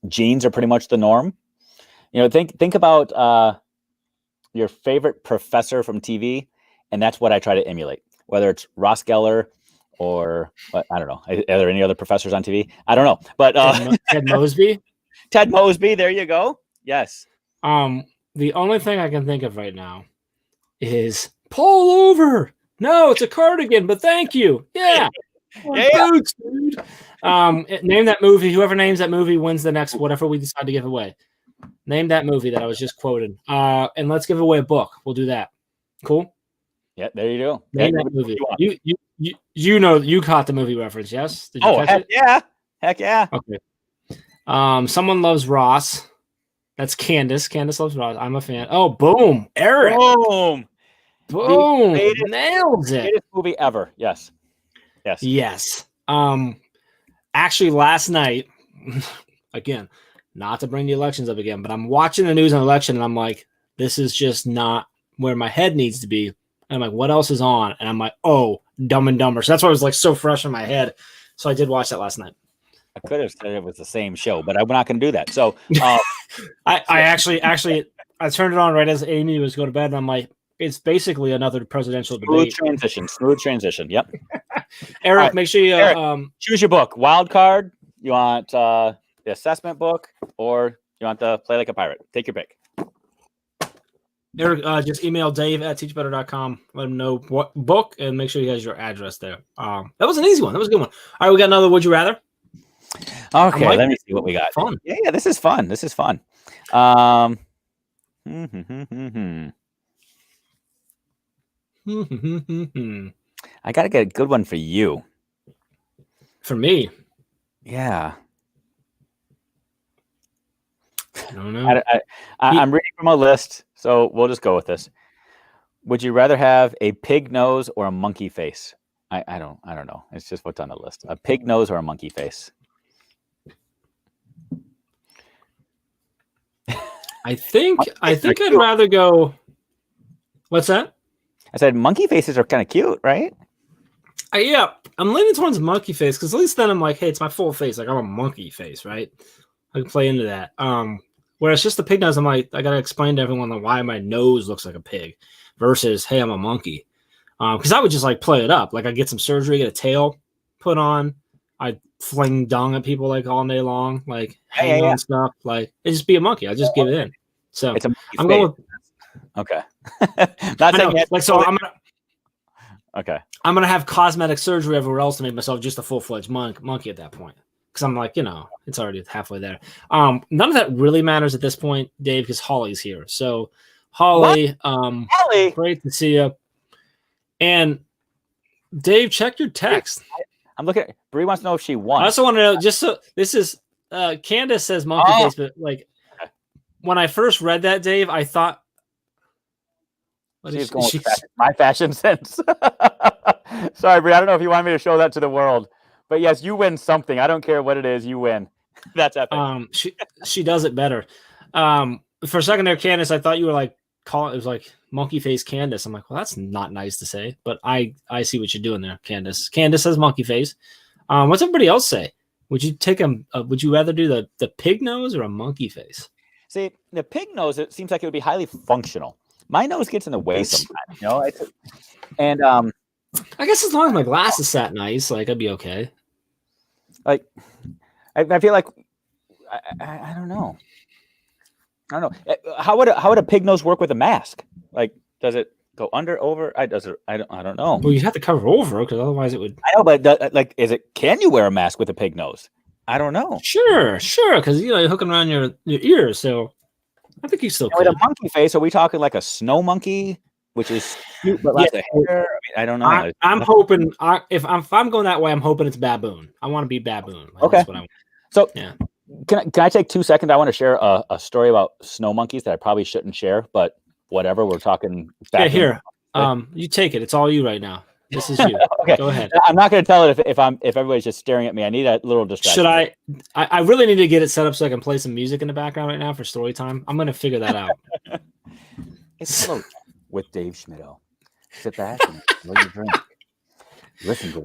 Speaker 2: Jeans are pretty much the norm. Think about your favorite professor from TV, and that's what I try to emulate. Whether it's Ross Geller or I don't know. Are there any other professors on TV? I don't know. But
Speaker 1: Ted Mosby.
Speaker 2: Ted Mosby. There you go. Yes.
Speaker 1: The only thing I can think of right now is pull over. No, it's a cardigan, but thank you. Yeah. Boots, dude. Name that movie. Whoever names that movie wins the next whatever we decide to give away. Name that movie that I was just quoting. And let's give away a book. We'll do that. Cool.
Speaker 2: Yeah, there you go.
Speaker 1: Name that movie. You caught the movie reference, yes? Did you catch
Speaker 2: heck
Speaker 1: it?
Speaker 2: yeah. Heck yeah.
Speaker 1: Okay. Someone loves Ross. That's Candace. Candace loves Ross. I'm a fan. Oh, boom. Eric.
Speaker 2: Boom.
Speaker 1: Boom.
Speaker 2: The
Speaker 1: Nailed it.
Speaker 2: greatest movie ever. Yes. Yes.
Speaker 1: Yes. Actually, last night, again, not to bring the elections up again, but I'm watching the news on election and I'm like, this is just not where my head needs to be. And I'm like, what else is on? And I'm like, oh, Dumb and Dumber. So that's why it was like so fresh in my head. So I did watch that last night.
Speaker 2: I could have said it was the same show, but I'm not going to do that. So
Speaker 1: I actually I turned it on right as Amy was going to bed, and I'm like, it's basically another presidential debate.
Speaker 2: Smooth transition. Yep.
Speaker 1: Eric,
Speaker 2: right.
Speaker 1: make sure you
Speaker 2: Eric, choose your book. Wild card. You want the assessment book, or you want the Play Like a Pirate? Take your pick.
Speaker 1: Eric, just email Dave@teachbetter.com. Let him know what book, and make sure he has your address there. That was an easy one. That was a good one. All right, we got another Would You Rather.
Speaker 2: Okay, let me see what we got.
Speaker 1: Fun.
Speaker 2: Yeah, this is fun. I got to get a good one for you.
Speaker 1: For me?
Speaker 2: Yeah.
Speaker 1: I don't know.
Speaker 2: I'm reading from a list, so we'll just go with this. Would you rather have a pig nose or a monkey face? I don't know. It's just what's on the list. A pig nose or a monkey face?
Speaker 1: I think I'd rather go. What's that?
Speaker 2: I said monkey faces are kind of cute, right?
Speaker 1: Yeah, I'm leaning towards monkey face because at least then I'm like, hey, it's my full face. Like I'm a monkey face, right? I can play into that. Whereas just the pig nose, I'm like, I gotta explain to everyone why my nose looks like a pig versus, hey, I'm a monkey. Because I would just like play it up. Like I get some surgery, get a tail put on. I fling dung at people like all day long, like hang on stuff. Like it just be a monkey. I just give it in. So
Speaker 2: it's a
Speaker 1: I'm going with,
Speaker 2: okay. Not saying
Speaker 1: like so.
Speaker 2: Okay.
Speaker 1: I'm gonna have cosmetic surgery everywhere else to make myself just a full-fledged monkey at that point. Because I'm like, it's already halfway there. None of that really matters at this point, Dave, because Holly's here. So Holly,
Speaker 2: Holly,
Speaker 1: great to see you. And Dave, check your text.
Speaker 2: I'm looking at Bree wants to know if she won.
Speaker 1: I also want to know, just so this is Candace says monkey face, but like when I first read that, Dave, I thought
Speaker 2: she's going with my fashion sense. Sorry, Bree. I don't know if you want me to show that to the world, but yes, you win something. I don't care what it is, you win. That's epic.
Speaker 1: She does it better. For a second there, Candace, I thought you were like calling it was like monkey face Candace. I'm like, well, that's not nice to say, but I see what you're doing there, Candace. Candace says monkey face. What's everybody else say? Would you take would you rather do the pig nose or a monkey face?
Speaker 2: See, the pig nose, it seems like it would be highly functional. My nose gets in the way sometimes, and
Speaker 1: I guess as long as my glasses sat nice, like I'd be okay.
Speaker 2: Like, I feel like I don't know. I don't know. How would a pig nose work with a mask? Like, does it go under, over? I don't know.
Speaker 1: Well, you have to cover over because otherwise it would.
Speaker 2: I know, but can you wear a mask with a pig nose? I don't know.
Speaker 1: Sure, because you hook them around your ears, so I think you still could.
Speaker 2: With a monkey face, are we talking like a snow monkey, which is cute but lots of hair? I don't know.
Speaker 1: I'm hoping if I'm going that way, I'm hoping it's baboon. I want to be baboon.
Speaker 2: Okay.
Speaker 1: That's what I want.
Speaker 2: So yeah. Can I take 2 seconds? I want to share a story about snow monkeys that I probably shouldn't share, but whatever. We're talking.
Speaker 1: Yeah, here. You take it. It's all you right now. This is you.
Speaker 2: Okay.
Speaker 1: Go ahead.
Speaker 2: I'm not going to tell it if everybody's just staring at me. I need a little distraction.
Speaker 1: Should I really need to get it set up so I can play some music in the background right now for story time. I'm going to figure that out.
Speaker 2: It's slow with Dave Schmittou. Sit back and enjoy your drink. Listen to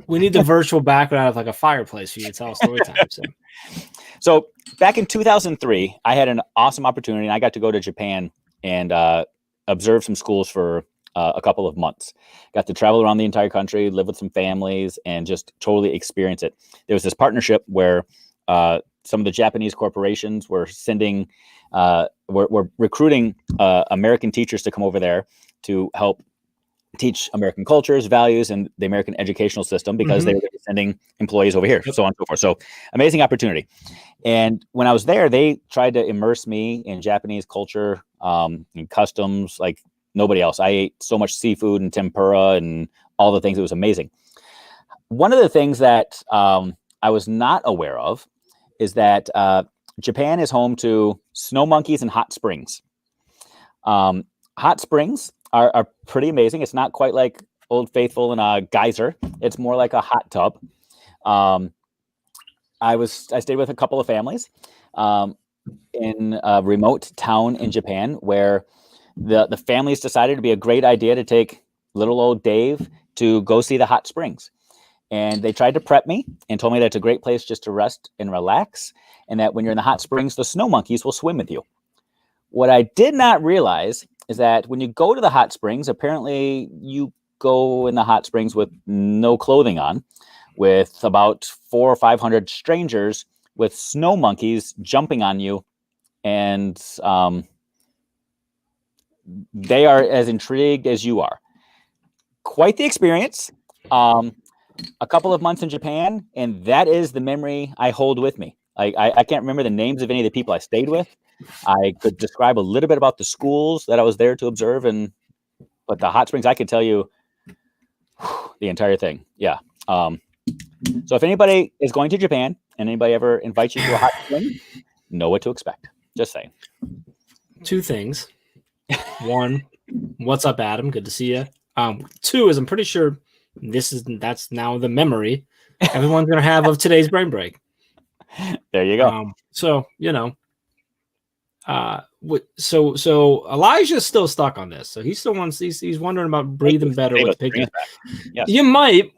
Speaker 1: we need the virtual background of like a fireplace for you to tell a story time.
Speaker 2: So back in 2003, I had an awesome opportunity, and I got to go to Japan and observe some schools for a couple of months. Got to travel around the entire country, live with some families, and just totally experience it. There was this partnership where some of the Japanese corporations were sending, were recruiting American teachers to come over there to help teach American cultures, values, and the American educational system because they were sending employees over here, so on and so forth. So amazing opportunity. And when I was there, they tried to immerse me in Japanese culture and customs, like nobody else. I ate so much seafood and tempura and all the things. It was amazing. One of the things that I was not aware of is that Japan is home to snow monkeys and hot springs. Hot springs are pretty amazing. It's not quite like Old Faithful and a geyser. It's more like a hot tub. I stayed with a couple of families in a remote town in Japan where the families decided it'd be a great idea to take little old Dave to go see the hot springs. And they tried to prep me and told me that it's a great place just to rest and relax, and that when you're in the hot springs, the snow monkeys will swim with you. What I did not realize is that when you go to the hot springs, apparently you go in the hot springs with no clothing on, with about 400 or 500 strangers with snow monkeys jumping on you, and they are as intrigued as you are. Quite the experience. A couple of months in Japan, and that is the memory I hold with me. I can't remember the names of any of the people I stayed with. I could describe a little bit about the schools that I was there to observe, but the hot springs, I could tell you the entire thing. Yeah. So if anybody is going to Japan and anybody ever invites you to a hot spring, know what to expect. Just saying.
Speaker 1: Two things. One, what's up, Adam? Good to see you. Two is I'm pretty sure that's now the memory everyone's gonna have of today's brain break.
Speaker 2: There you go.
Speaker 1: So Elijah's still stuck on this. So he still wants. He's wondering about breathing better with pigs.
Speaker 2: Yes.
Speaker 1: You might,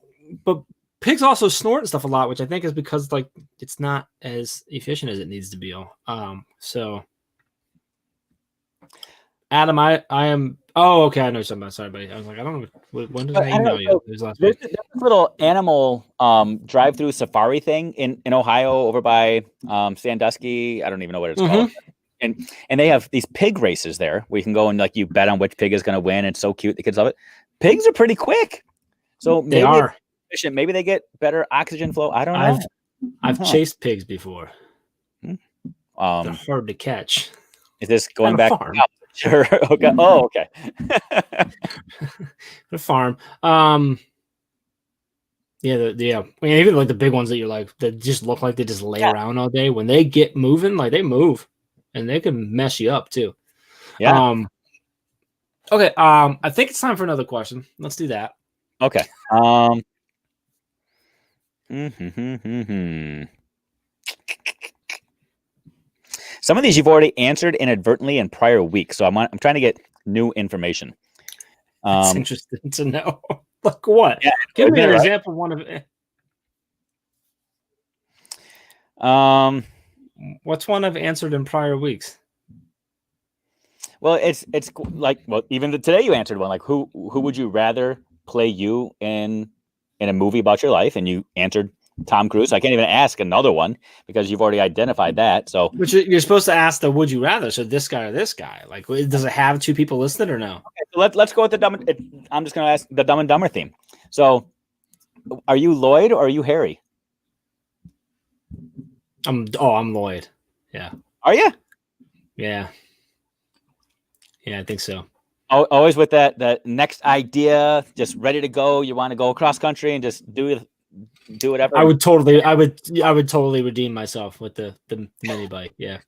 Speaker 1: but pigs also snort and stuff a lot, which I think is because like it's not as efficient as it needs to be. So Adam, I am. Oh, okay. I know something about. Sorry, buddy. I was like, I don't know. When did I email you? There's
Speaker 2: this little animal drive-through safari thing in Ohio over by Sandusky. I don't even know what it's called. And they have these pig races there where you can go and like you bet on which pig is going to win. It's so cute. The kids love it. Pigs are pretty quick. So
Speaker 1: they are
Speaker 2: efficient. Maybe they get better oxygen flow. I don't know.
Speaker 1: I've chased pigs before.
Speaker 2: They're
Speaker 1: hard to catch.
Speaker 2: Is this going back?
Speaker 1: Farm.
Speaker 2: Sure. Okay. Oh, okay.
Speaker 1: The farm. Yeah. I mean, even like the big ones that you're like that just look like they just lay around all day. When they get moving, like they move, and they can mess you up too.
Speaker 2: Yeah.
Speaker 1: Okay. I think it's time for another question. Let's do that.
Speaker 2: Okay. Some of these you've already answered inadvertently in prior weeks, so I'm trying to get new information.
Speaker 1: It's interesting to know. Like what?
Speaker 2: Yeah,
Speaker 1: give me an example. One of it. What's one I've answered in prior weeks?
Speaker 2: Well, it's like even today you answered one. Like who would you rather play you in a movie about your life? And you answered Tom Cruise. I can't even ask another one because you've already identified that. So,
Speaker 1: which you're supposed to ask the would you rather. So this guy or this guy. Like, does it have two people listed or no?
Speaker 2: Okay, so let's go with the dumb. I'm just going to ask the Dumb and Dumber theme. So, are you Lloyd or are you Harry?
Speaker 1: I'm Lloyd. Yeah.
Speaker 2: Are you?
Speaker 1: Yeah. Yeah, I think so.
Speaker 2: Always with that next idea, just ready to go. You want to go across country and just do whatever. I would
Speaker 1: totally redeem myself with the mini bike. Yeah.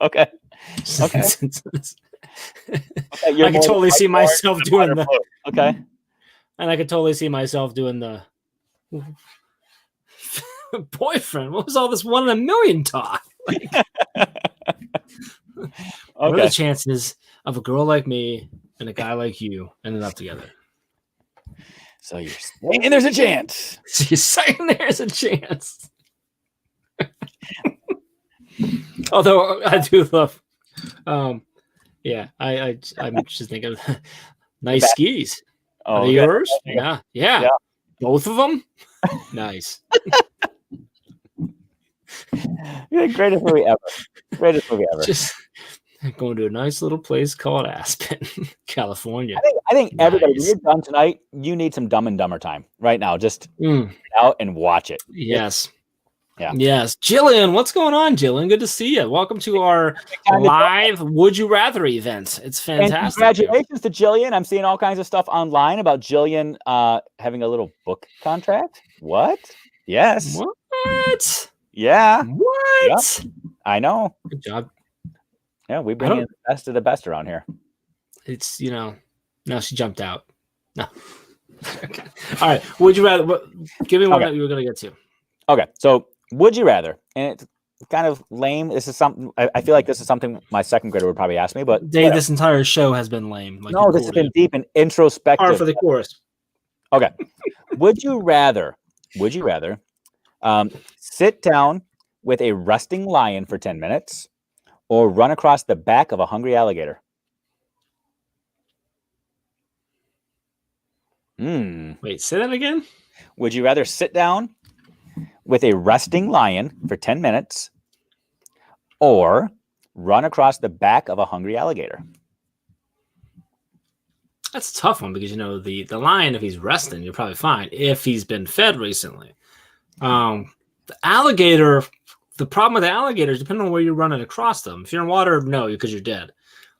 Speaker 2: Okay. Okay.
Speaker 1: I can totally see myself doing the.
Speaker 2: Okay.
Speaker 1: And I could totally see myself doing the boyfriend. What was all this 1 in a million talk? Like, what are the chances of a girl like me and a guy like you ending up together?
Speaker 2: So you're saying there's a chance.
Speaker 1: So you're saying there's a chance. Although I do love, I'm just thinking of nice skis. Are they yours? Yeah. Both of them? Nice.
Speaker 2: Greatest movie ever.
Speaker 1: Just going to a nice little place called Aspen, California.
Speaker 2: I think everybody, when you're done tonight, you need some Dumb and Dumber time right now. Just get out and watch it.
Speaker 1: Yes.
Speaker 2: Yeah.
Speaker 1: Yes. Jillian, what's going on, Jillian? Good to see you. Welcome to our live Would You Rather event. It's fantastic.
Speaker 2: And congratulations to Jillian. I'm seeing all kinds of stuff online about Jillian having a little book contract. What? Yes.
Speaker 1: What?
Speaker 2: Yeah.
Speaker 1: What?
Speaker 2: Yep. I know.
Speaker 1: Good job.
Speaker 2: Yeah, we bring in the best of the best around here.
Speaker 1: It's, no, she jumped out. No. Okay. All right. Would you rather? Give me one that you were going to get to.
Speaker 2: Okay. So, would you rather? And it's kind of lame. This is something I feel like this is something my second grader would probably ask me, but
Speaker 1: Dave, this entire show has been lame. Like,
Speaker 2: no, this has been deep and introspective.
Speaker 1: Hard for the chorus.
Speaker 2: Okay. Would you rather sit down with a resting lion for 10 minutes or run across the back of a hungry alligator?
Speaker 1: Wait, say that again?
Speaker 2: Would you rather sit down with a resting lion for 10 minutes or run across the back of a hungry alligator?
Speaker 1: That's a tough one because, the lion, if he's resting, you're probably fine if he's been fed recently. The alligator, the problem with the alligator is depending on where you're running across them. If you're in water, no, because you're dead.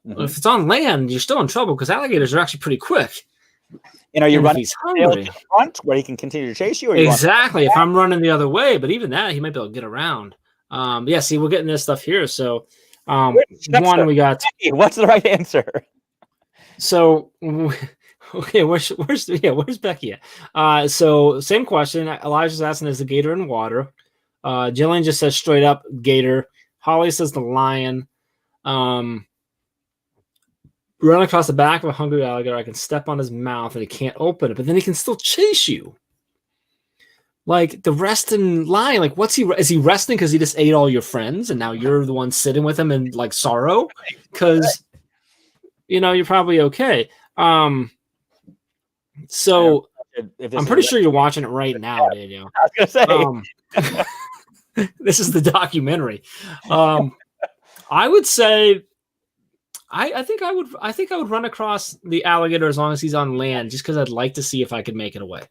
Speaker 1: Mm-hmm. If it's on land, you're still in trouble because alligators are actually pretty quick.
Speaker 2: And are you running to the front where he can continue to chase you? Or
Speaker 1: exactly. If I'm running the other way, but even that, he might be able to get around. Yeah, see, we're getting this stuff here. So, we got.
Speaker 2: What's the right answer?
Speaker 1: So, okay, where's Becky at? So, same question. Elijah's asking, is the gator in water? Jillian just says straight up gator. Holly says the lion. Run across the back of a hungry alligator. I can step on his mouth and he can't open it, but then he can still chase you. Like the resting lion, like is he resting because he just ate all your friends and now you're the one sitting with him in like sorrow? Because you're probably okay. So I'm pretty sure you're watching it right now, Daniel.
Speaker 2: I was gonna
Speaker 1: say this is the documentary. I would say I think I would run across the alligator as long as he's on land, just because I'd like to see if I could make it away.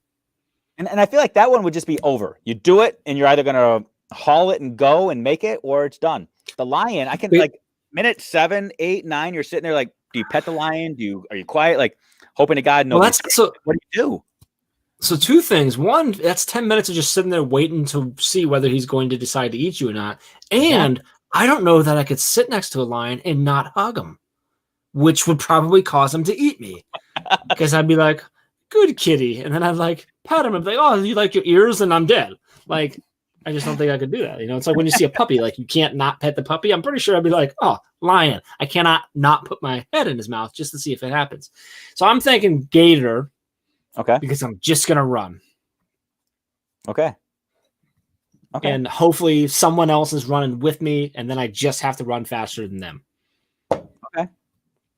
Speaker 2: And I feel like that one would just be over. You do it, and you're either gonna haul it and go and make it, or it's done. The lion, I can like minute 7, 8, 9. You're sitting there like, do you pet the lion? Are you quiet? Like hoping to God no.
Speaker 1: Well, so.
Speaker 2: What do you do?
Speaker 1: So 2 things. One, that's 10 minutes of just sitting there waiting to see whether he's going to decide to eat you or not. And I don't know that I could sit next to a lion and not hug him, which would probably cause him to eat me. Because I'd be like, good kitty. And then I'd like pat him and be like, oh, you like your ears? And I'm dead. Like, I just don't think I could do that. It's like when you see a puppy, like you can't not pet the puppy. I'm pretty sure I'd be like, oh, lion. I cannot not put my head in his mouth just to see if it happens. So I'm thinking gator.
Speaker 2: Okay.
Speaker 1: Because I'm just going to run.
Speaker 2: Okay.
Speaker 1: And hopefully someone else is running with me, and then I just have to run faster than them.
Speaker 2: Okay.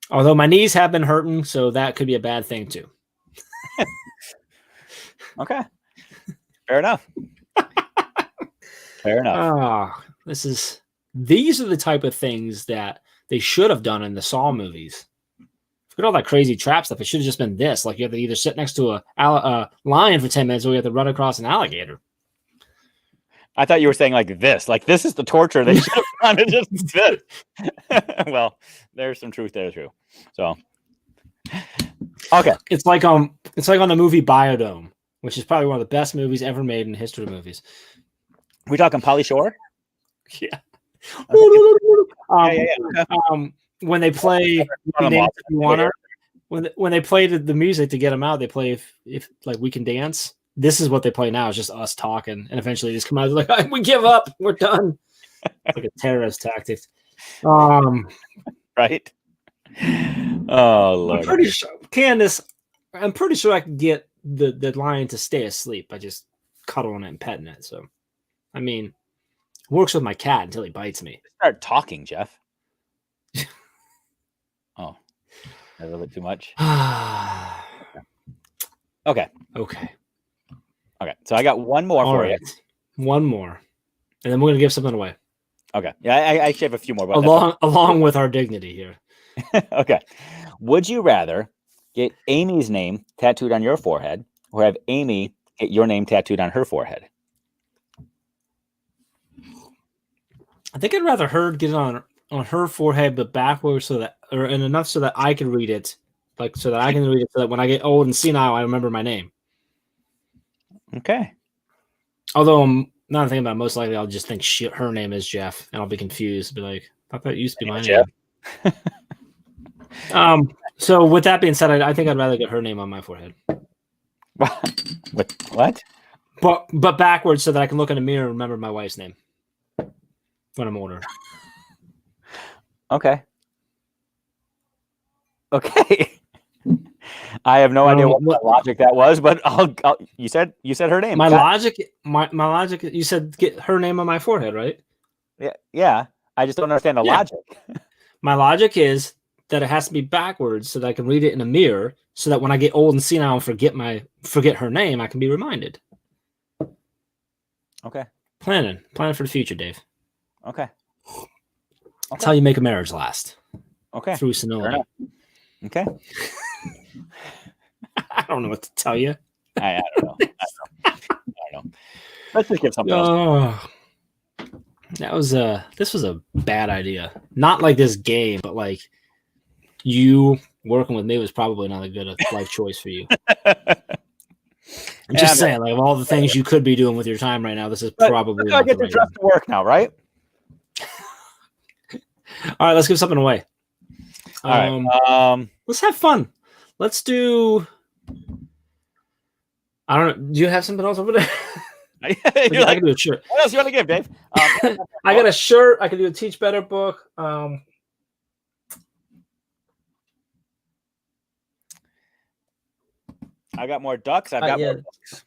Speaker 1: Although my knees have been hurting, so that could be a bad thing too.
Speaker 2: Okay. Fair enough. Fair enough.
Speaker 1: These are the type of things that they should have done in the Saw movies. Forget all that crazy trap stuff. It should have just been this. Like you have to either sit next to a lion for 10 minutes or you have to run across an alligator.
Speaker 2: I thought you were saying like this. Like this is the torture they should have done. Just this. Well, there's some truth there too. So, okay.
Speaker 1: It's like on the movie Biodome, which is probably one of the best movies ever made in the history of movies.
Speaker 2: We talking Pauly Shore?
Speaker 1: Yeah.
Speaker 2: Okay.
Speaker 1: When they play when they play the music to get them out, they play if like We Can Dance. This is what they play now. It's just us talking, and eventually just come out like, we give up, we're done. It's like a terrorist tactic.
Speaker 2: Right. Oh Lord.
Speaker 1: I'm pretty sure, Candace. I'm pretty sure I can get the lion to stay asleep by just cuddling it and petting it. So, I mean, it works with my cat until he bites me.
Speaker 2: Start talking, Jeff. Oh, a little bit too much. Okay. So I got one more for you.
Speaker 1: One more, and then we're gonna give something away.
Speaker 2: Okay. Yeah, I actually have a few more.
Speaker 1: Along with our dignity here.
Speaker 2: Okay. Would you rather get Amy's name tattooed on your forehead, or have Amy get your name tattooed on her forehead?
Speaker 1: I think I'd rather her get it on her forehead, but backwards, and enough so that I can read it, so that when I get old and senile, I remember my name.
Speaker 2: Okay.
Speaker 1: Although I'm not thinking about it, most likely I'll just think her name is Jeff, and I'll be confused. Be like, I thought it used to be my name. So with that being said, I think I'd rather get her name on my forehead.
Speaker 2: What?
Speaker 1: But backwards, so that I can look in the mirror and remember my wife's name when I'm older.
Speaker 2: Okay. I have no idea what logic that was, but you said her name.
Speaker 1: My logic. You said get her name on my forehead, right?
Speaker 2: Yeah. I just don't understand the logic.
Speaker 1: My logic is that it has to be backwards so that I can read it in a mirror, so that when I get old and senile and forget her name, I can be reminded.
Speaker 2: Okay.
Speaker 1: Planning for the future, Dave.
Speaker 2: Okay.
Speaker 1: That's how you make a marriage last.
Speaker 2: Okay.
Speaker 1: Through senility.
Speaker 2: Okay.
Speaker 1: I don't know what to tell you.
Speaker 2: I don't know. Let's just get something else.
Speaker 1: This was a bad idea. Not like this game, but like you working with me was probably not a good life choice for you. I'm just saying, like, of all the things you could be doing with your time right now, this is probably not
Speaker 2: I get to dress to work now, right?
Speaker 1: All right, let's give something away.
Speaker 2: All right.
Speaker 1: Let's have fun. Let's do. I don't know. Do you have something else over there? I can do a shirt.
Speaker 2: What else you want to give, Dave?
Speaker 1: I got a shirt. I can do a Teach Better book.
Speaker 2: I got more ducks. I've got more books.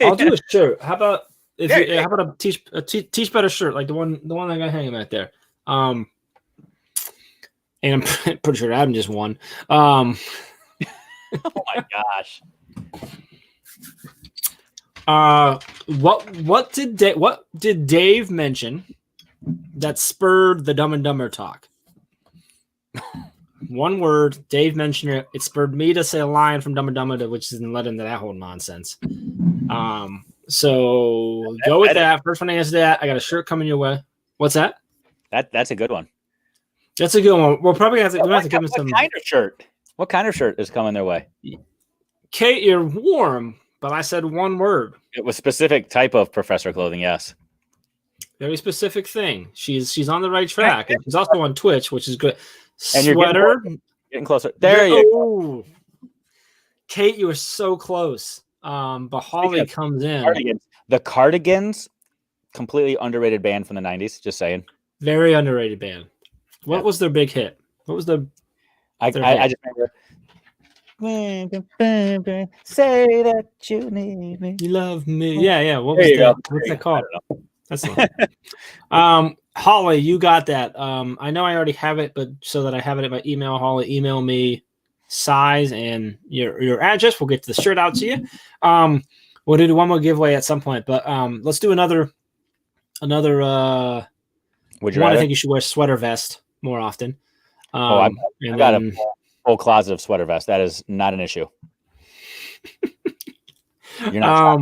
Speaker 1: I'll do a shirt. How about how about a Teach Better shirt, like the one I got hanging right there. And I'm pretty sure Adam just won.
Speaker 2: Oh my gosh.
Speaker 1: What did Dave mention that spurred the Dumb and Dumber talk? One word. Dave mentioned it. It spurred me to say a line from Dumb and Dumber, which isn't led into that whole nonsense. So go with that. First one to answer that. I got a shirt coming your way. What's that?
Speaker 2: That's a good one.
Speaker 1: Have to give him some.
Speaker 2: What kind of shirt? What kind of shirt is coming their way?
Speaker 1: Kate, you're warm, but I said one word.
Speaker 2: It was specific type of professor clothing, yes.
Speaker 1: Very specific thing. She's on the right track. And she's also on Twitch, which is good.
Speaker 2: And
Speaker 1: Sweater.
Speaker 2: You're getting closer. There you go.
Speaker 1: Kate, you were so close. But Holly comes in.
Speaker 2: The Cardigans, completely underrated band from the 90s, just saying.
Speaker 1: Very underrated band. What was their big hit? What was their
Speaker 2: I just remember. Say that you need me.
Speaker 1: You love me. Yeah. What's that called? That's the one. Holly, you got that. I know I already have it, but so that I have it at my email, Holly, email me size and your address. We'll get the shirt out to you. We'll do one more giveaway at some point, but let's do another.
Speaker 2: Would you rather?
Speaker 1: I think you should wear a sweater vest more often.
Speaker 2: I've got a whole closet of sweater vests. That is not an issue. You're not.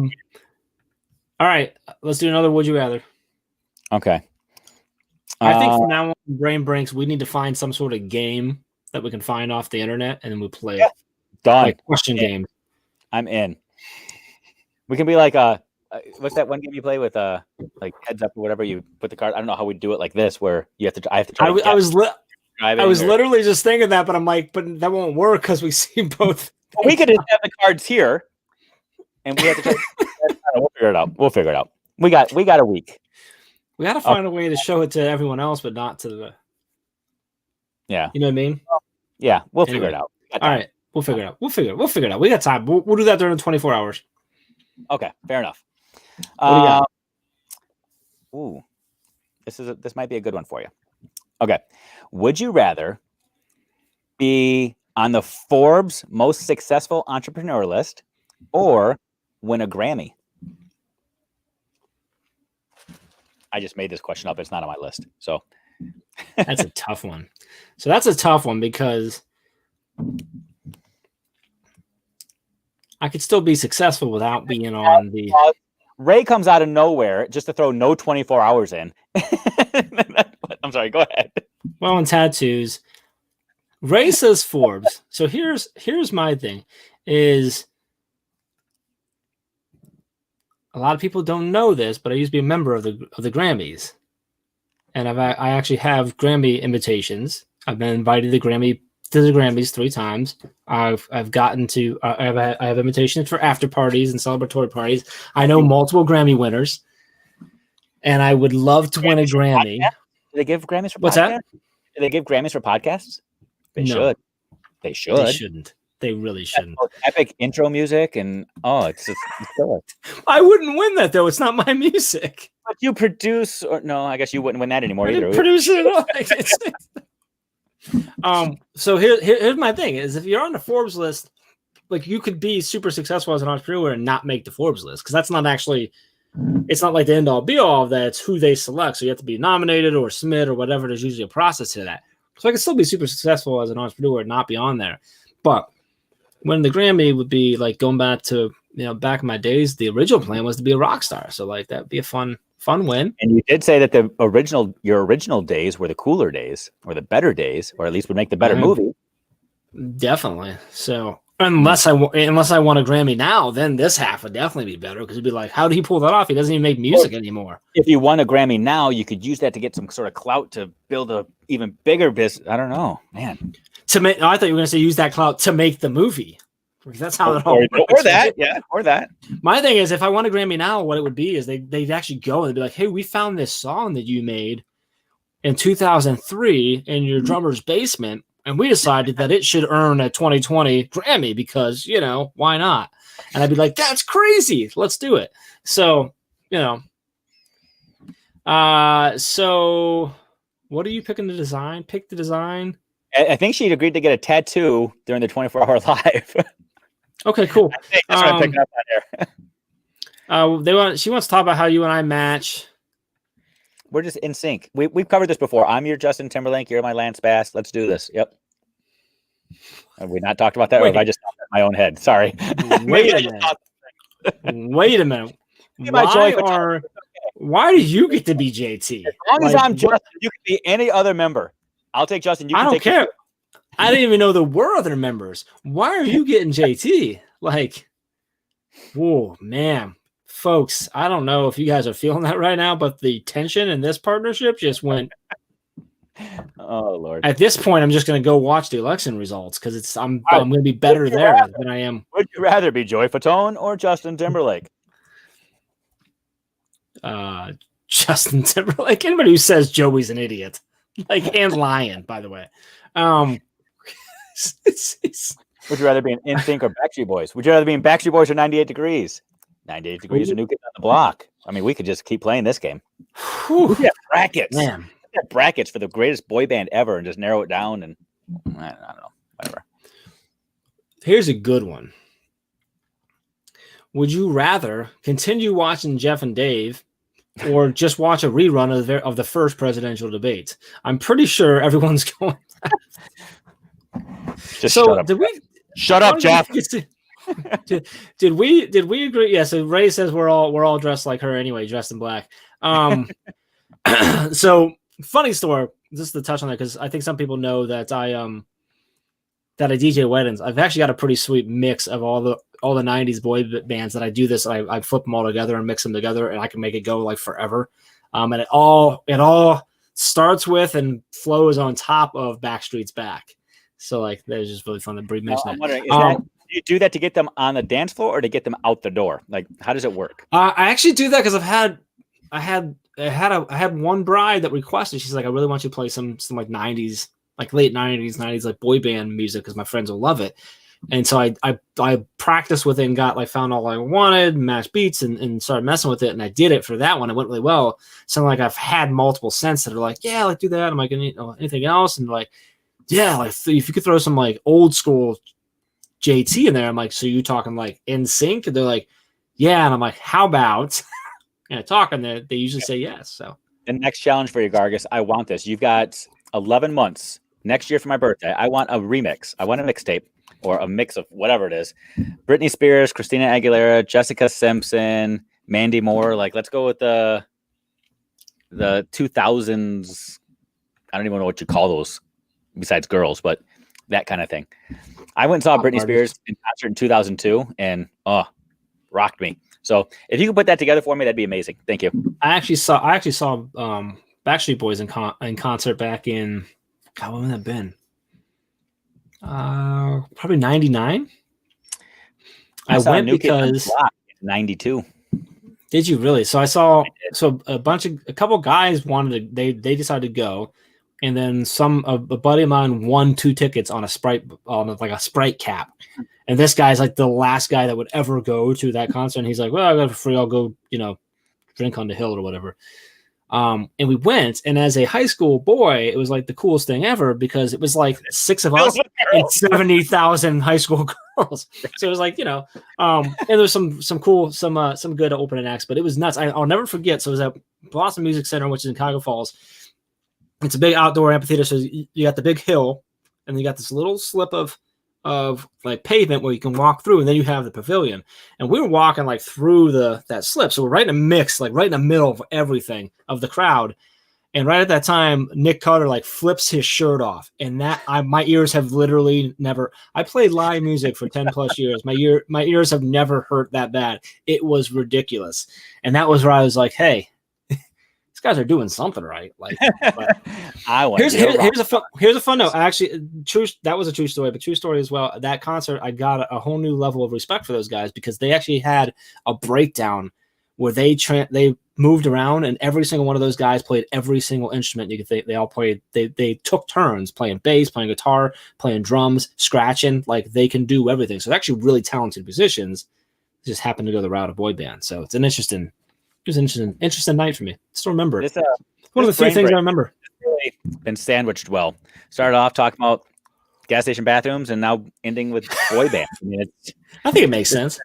Speaker 1: All right, let's do another. Would you rather?
Speaker 2: Okay.
Speaker 1: I think from now on, Brain Breaks, we need to find some sort of game that we can find off the internet, and then we play it.
Speaker 2: Done.
Speaker 1: Like question game.
Speaker 2: I'm in. We can be like what's that one game you play with like heads up or whatever? You put the card. I don't know how we do it like this, where you have to. I have to try. I
Speaker 1: was literally just thinking that, but I'm like, but that won't work because we see both.
Speaker 2: We could just have the cards here, and we have to try. We'll figure it out. We got a week.
Speaker 1: We got to find a way to show it to everyone else, but not to the.
Speaker 2: Yeah.
Speaker 1: You know what I mean?
Speaker 2: Yeah, we'll figure it out.
Speaker 1: All right, we'll figure it out. We'll figure it out. We got time. We'll do that during the 24 hours.
Speaker 2: Okay, fair enough. Ooh, this might be a good one for you. Okay, would you rather be on the Forbes most successful entrepreneur list or win a Grammy? I just made this question up. It's not on my list. So
Speaker 1: that's a tough one. So that's a tough one because I could still be successful without being on the.
Speaker 2: Ray comes out of nowhere just to throw no 24 hours in. I'm sorry, go ahead.
Speaker 1: Well, in tattoos, Ray says Forbes. So here's my thing is a lot of people don't know this, but I used to be a member of the Grammys. And I actually have Grammy invitations. I've been invited to the Grammys 3 times. I've gotten to I have invitations for after parties and celebratory parties. I know multiple Grammy winners, and I would love to win a Grammy.
Speaker 2: Do they give Grammys for
Speaker 1: What's
Speaker 2: podcasts?
Speaker 1: that?
Speaker 2: Do they give Grammys for podcasts? They
Speaker 1: No.
Speaker 2: should. They should.
Speaker 1: They shouldn't. They really shouldn't.
Speaker 2: Epic intro music and it's silly.
Speaker 1: I wouldn't win that though. It's not my music.
Speaker 2: But you produce, or no? I guess you wouldn't win that anymore
Speaker 1: I
Speaker 2: either.
Speaker 1: didn't produce it at all. So here's my thing: is if you're on the Forbes list, like you could be super successful as an entrepreneur and not make the Forbes list because that's not actually. It's not like the end all be all of that. It's who they select. So you have to be nominated or submit or whatever. There's usually a process to that. So I can still be super successful as an entrepreneur and not be on there. But when the Grammy would be like going back to, back in my days, the original plan was to be a rock star. So like that'd be a fun win.
Speaker 2: And you did say that your original days were the cooler days or the better days, or at least would make the better movie.
Speaker 1: Definitely. So unless I won a Grammy now, then this half would definitely be better because it'd be like, how did he pull that off? He doesn't even make music anymore.
Speaker 2: If you won a Grammy now, you could use that to get some sort of clout to build a even bigger business. I don't know, man.
Speaker 1: I thought you were going to say use that clout to make the movie. Because that's how it all works.
Speaker 2: Or that, yeah, or that.
Speaker 1: My thing is, if I won a Grammy now, what it would be is they'd actually go and they'd be like, hey, we found this song that you made in 2003 in your drummer's basement, and we decided that it should earn a 2020 Grammy because, why not? And I'd be like, that's crazy. Let's do it. So, so what are you picking the design? Pick the design.
Speaker 2: I think she agreed to get a tattoo during the 24-hour live.
Speaker 1: Okay, cool.
Speaker 2: I think that's what I'm picking up on there.
Speaker 1: She wants to talk about how you and I match.
Speaker 2: We're just in sync. We've covered this before. I'm your Justin Timberlake. You're my Lance Bass. Let's do this. Yep. Have we not talked about that, or have I just thought in my own head? Sorry.
Speaker 1: Wait a minute. Why do you get to be JT?
Speaker 2: As long as I'm Justin, you can be any other member. I'll take Justin. You can
Speaker 1: I don't care. I didn't even know there were other members. Why are you getting JT? Like, whoa, man. Folks, I don't know if you guys are feeling that right now, but the tension in this partnership just went.
Speaker 2: Oh, Lord.
Speaker 1: At this point, I'm just going to go watch the election results because I'm going to be better there than I am.
Speaker 2: Would you rather be Joy Fatone or Justin Timberlake?
Speaker 1: Justin Timberlake. Anybody who says Joey's an idiot. And lying, by the way.
Speaker 2: Would you rather be in NSYNC or Backstreet Boys? Would you rather be in Backstreet Boys or 98 Degrees? 98 Degrees or New Kids on the Block. I mean, we could just keep playing this game. We have brackets.
Speaker 1: Man.
Speaker 2: We have brackets for the greatest boy band ever and just narrow it down and I don't know. Whatever.
Speaker 1: Here's a good one. Would you rather continue watching Jeff and Dave or just watch a rerun of the first presidential debate? I'm pretty sure everyone's going.
Speaker 2: Just so shut up, Jeff.
Speaker 1: Did we agree? Yeah. So Ray says we're all dressed like her anyway, dressed in black. So funny story. Just to touch on that because I think some people know that I DJ weddings. I've actually got a pretty sweet mix of all the 90s boy bands that I do this. I flip them all together and mix them together and I can make it go like forever. And it all starts with and flows on top of Backstreet's Back. So like, that was just really fun that Bree mentioned
Speaker 2: that. Do you do that to get them on the dance floor or to get them out the door? Like, how does it work?
Speaker 1: I actually do that because I had one bride that requested, she's like, I really want you to play some like 90s, like late 90s, like boy band music because my friends will love it. And so I practiced with it and found all I wanted, matched beats and started messing with it. And I did it for that one. It went really well. So like I've had multiple scents that are like, yeah, like do that. I'm like, anything else? And like, yeah, like if you could throw some like old school JT in there. I'm like, so you talking like NSYNC? And they're like, yeah. And I'm like, how about talking there? They usually say yes. So
Speaker 2: the next challenge for you, Gargas, I want this. You've got 11 months next year for my birthday. I want a remix. I want a mixtape or a mix of whatever it is. Britney Spears, Christina Aguilera, Jessica Simpson, Mandy Moore. Like, let's go with the 2000s. I don't even know what you call those besides girls, but that kind of thing. I went and saw Britney Spears in concert in 2002 and rocked me. So if you could put that together for me, that'd be amazing. Thank you.
Speaker 1: I actually saw Backstreet Boys in concert back in, God, when would that have been? Probably 99. I went because
Speaker 2: 92.
Speaker 1: Did you really? So I saw a couple guys wanted to, they decided to go, and then a buddy of mine won 2 tickets on a Sprite cap, and this guy's like the last guy that would ever go to that concert, and he's like, well, I got it for free, I'll go, drink on the hill or whatever. And we went, and as a high school boy, it was like the coolest thing ever because it was like 6 of us and 70,000 high school girls. So it was like, and there was some good opening acts, but it was nuts. I'll never forget. So it was at Blossom Music Center, which is in Cuyahoga Falls. It's a big outdoor amphitheater. So you got the big hill, and you got this little slip of like pavement where you can walk through, and then you have the pavilion. And we were walking like through that slip, so we're right in a mix, like right in the middle of everything of the crowd. And right at that time, Nick Carter like flips his shirt off, and my ears have literally never. I played live music for 10 plus years. My ears have never hurt that bad. It was ridiculous, and that was where I was like, hey. Guys are doing something right. Like, here's a fun note. Actually, that was a true story, but true story as well. That concert, I got a whole new level of respect for those guys because they actually had a breakdown where they moved around, and every single one of those guys played every single instrument. You could think they all played. They took turns playing bass, playing guitar, playing drums, scratching. Like they can do everything. So they're actually really talented musicians. They just happen to go the route of boy band. So it's an interesting night for me. Still remember it. One of the few things I remember.
Speaker 2: Really been sandwiched well. Started off talking about gas station bathrooms, and now ending with boy band.
Speaker 1: I think it makes sense.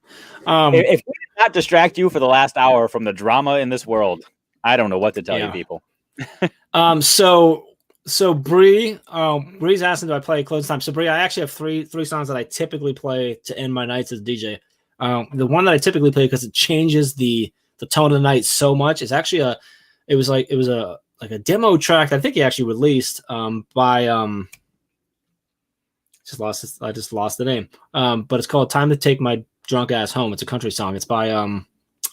Speaker 2: If we did not distract you for the last hour from the drama in this world, I don't know what to tell you people.
Speaker 1: So Bree's asking, do I play closing time? So Bree, I actually have three songs that I typically play to end my nights as a DJ. The one that I typically play because it changes the tone of the night so much. It's actually a demo track that I think he actually released by I just lost the name. But it's called Time to Take My Drunk Ass Home. It's a country song. It's by I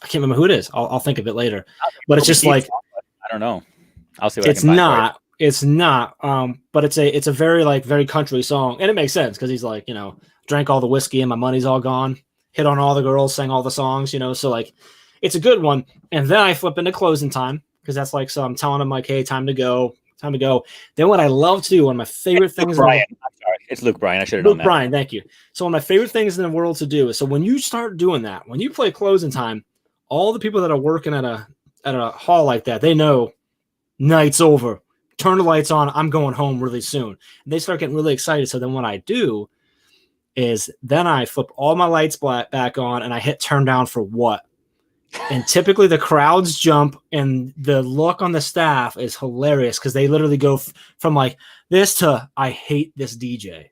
Speaker 1: can't remember who it is. I'll think of it later. But it's just like
Speaker 2: I don't know. I'll see what I can find.
Speaker 1: It's not. But it's a very very country song, and it makes sense because he's like, drank all the whiskey and my money's all gone, hit on all the girls, sang all the songs, so like it's a good one. And then I flip into closing time because that's like, so I'm telling him like, hey, time to go. Then what I love to do, one of my favorite things.
Speaker 2: I'm sorry. It's Luke Bryan. I should have known that.
Speaker 1: Luke Bryan, thank you. So one of my favorite things in the world to do is, so when you start doing that, when you play closing time, all the people that are working at a hall like that, they know night's over. Turn the lights on. I'm going home really soon. And they start getting really excited. So then what I do is then I flip all my lights back on and I hit turn down for what? And typically the crowds jump, and the look on the staff is hilarious because they literally go from like this to I hate this DJ,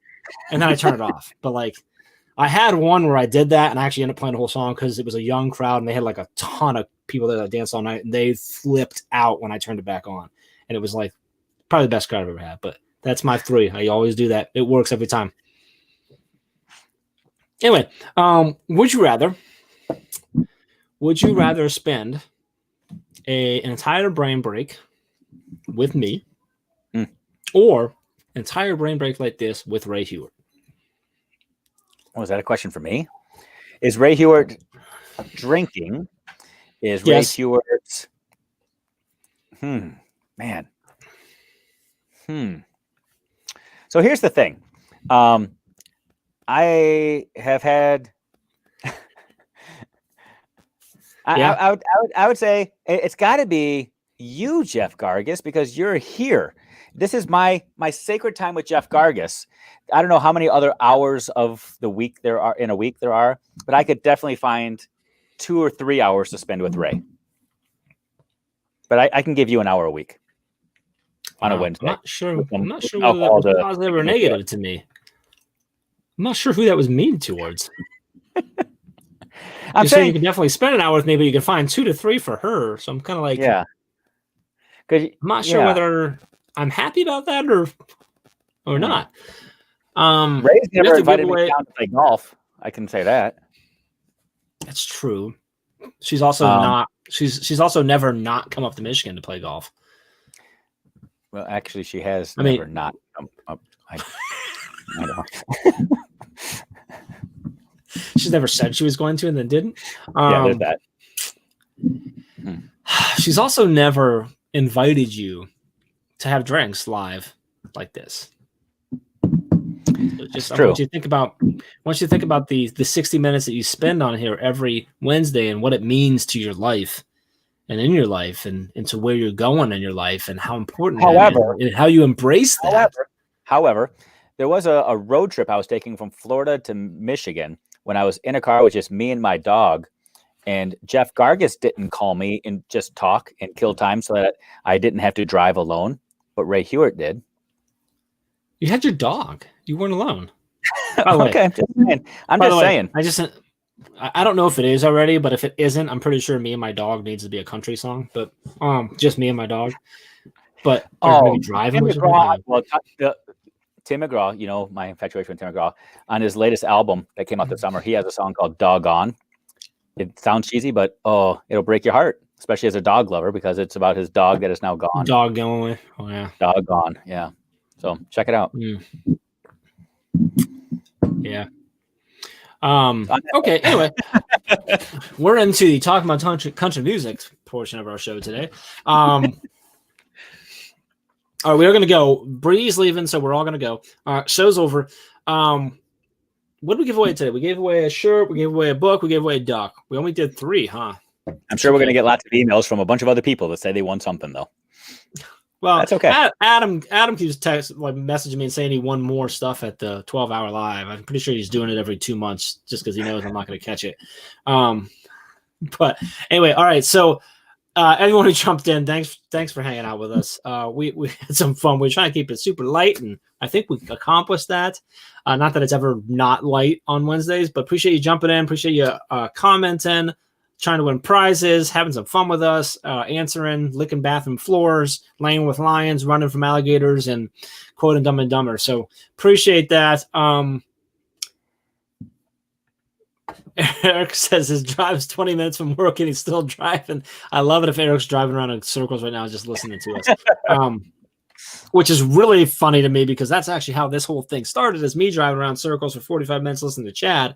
Speaker 1: and then I turn it off. But like I had one where I did that, and I actually ended up playing the whole song because it was a young crowd and they had like a ton of people there that danced all night, and they flipped out when I turned it back on, and it was like probably the best crowd I've ever had. But that's my 3. I always do that. It works every time. Anyway, would you rather spend an entire brain break with me or an entire brain break like this with Ray Hewart?
Speaker 2: Was that a question for me? Is Ray Hewart drinking? Is Ray Hewart... Man. So here's the thing. I have had... I would say it's got to be you, Jeff Gargas, because you're here. This is my sacred time with Jeff Gargas. I don't know how many other hours of the week there are, but I could definitely find 2 or 3 hours to spend with Ray. But I can give you an hour a week on a Wednesday.
Speaker 1: I'm not sure whether that was positive or negative to me. I'm not sure who that was mean towards.
Speaker 2: I'm
Speaker 1: You're saying you
Speaker 2: saying,
Speaker 1: can definitely spend an hour with me, but you can find 2 to 3 for her. So I'm kind of like,
Speaker 2: yeah, because
Speaker 1: I'm not sure whether I'm happy about that or not.
Speaker 2: Ray's
Speaker 1: We have
Speaker 2: never
Speaker 1: to give
Speaker 2: invited me
Speaker 1: away.
Speaker 2: down to play golf. I can say that.
Speaker 1: That's true. She's also
Speaker 2: Um,
Speaker 1: not. She's also never not come up to Michigan to play golf.
Speaker 2: well, actually, she has
Speaker 1: I
Speaker 2: never
Speaker 1: mean,
Speaker 2: not. I don't.
Speaker 1: she's never said she was going to and then didn't.
Speaker 2: Yeah, there's that.
Speaker 1: She's also never invited you to have drinks live like this. So just
Speaker 2: True.
Speaker 1: once you think about the 60 minutes that you spend on here every Wednesday and what it means to your life and in your life and to where you're going in your life and how important that is and how you embrace that.
Speaker 2: However, there was a road trip I was taking from Florida to Michigan when I was in a car with just me and my dog. And Jeff Gargas didn't call me and just talk and kill time so that I didn't have to drive alone. But Ray Hewitt did.
Speaker 1: You had your dog. You weren't alone. By the way,
Speaker 2: Okay, I'm just saying.
Speaker 1: I don't know if it is already, but if it isn't, I'm pretty sure "Me and My Dog" needs to be a country song. But just me and my dog. But maybe driving.
Speaker 2: Tim McGraw, you know my infatuation with Tim McGraw, on his latest album that came out this summer, he has a song called "Doggone." It sounds cheesy, but it'll break your heart, especially as a dog lover, because it's about his dog that is now gone.
Speaker 1: Dog going away. Oh yeah.
Speaker 2: Dog gone. Yeah. So check it out.
Speaker 1: Yeah. Okay. Anyway, we're into the talking about country music portion of our show today. All right, we are going to go. Bree's leaving, so we're all going to go. Show's over. What did we give away today? We gave away a shirt. We gave away a book. We gave away a duck. We only did 3, huh?
Speaker 2: I'm sure we're going to get lots of emails from a bunch of other people that say they won something, though.
Speaker 1: Well,
Speaker 2: that's okay.
Speaker 1: Adam keeps messaging me and saying he won more stuff at the 12-hour live. I'm pretty sure he's doing it every 2 months just because he knows I'm not going to catch it. But anyway, all right. So everyone who jumped in, thanks for hanging out with us. We had some fun. We're trying to keep it super light, and I think we accomplished that. Not that it's ever not light on Wednesdays, but appreciate you jumping in. Appreciate you commenting, trying to win prizes, having some fun with us, answering, licking bathroom floors, laying with lions, running from alligators, and quoting Dumb and Dumber. So appreciate that. Eric says his drive is 20 minutes from work and he's still driving. I love it if Eric's driving around in circles right now just listening to us. Which is really funny to me because that's actually how this whole thing started, is me driving around circles for 45 minutes listening to Chad.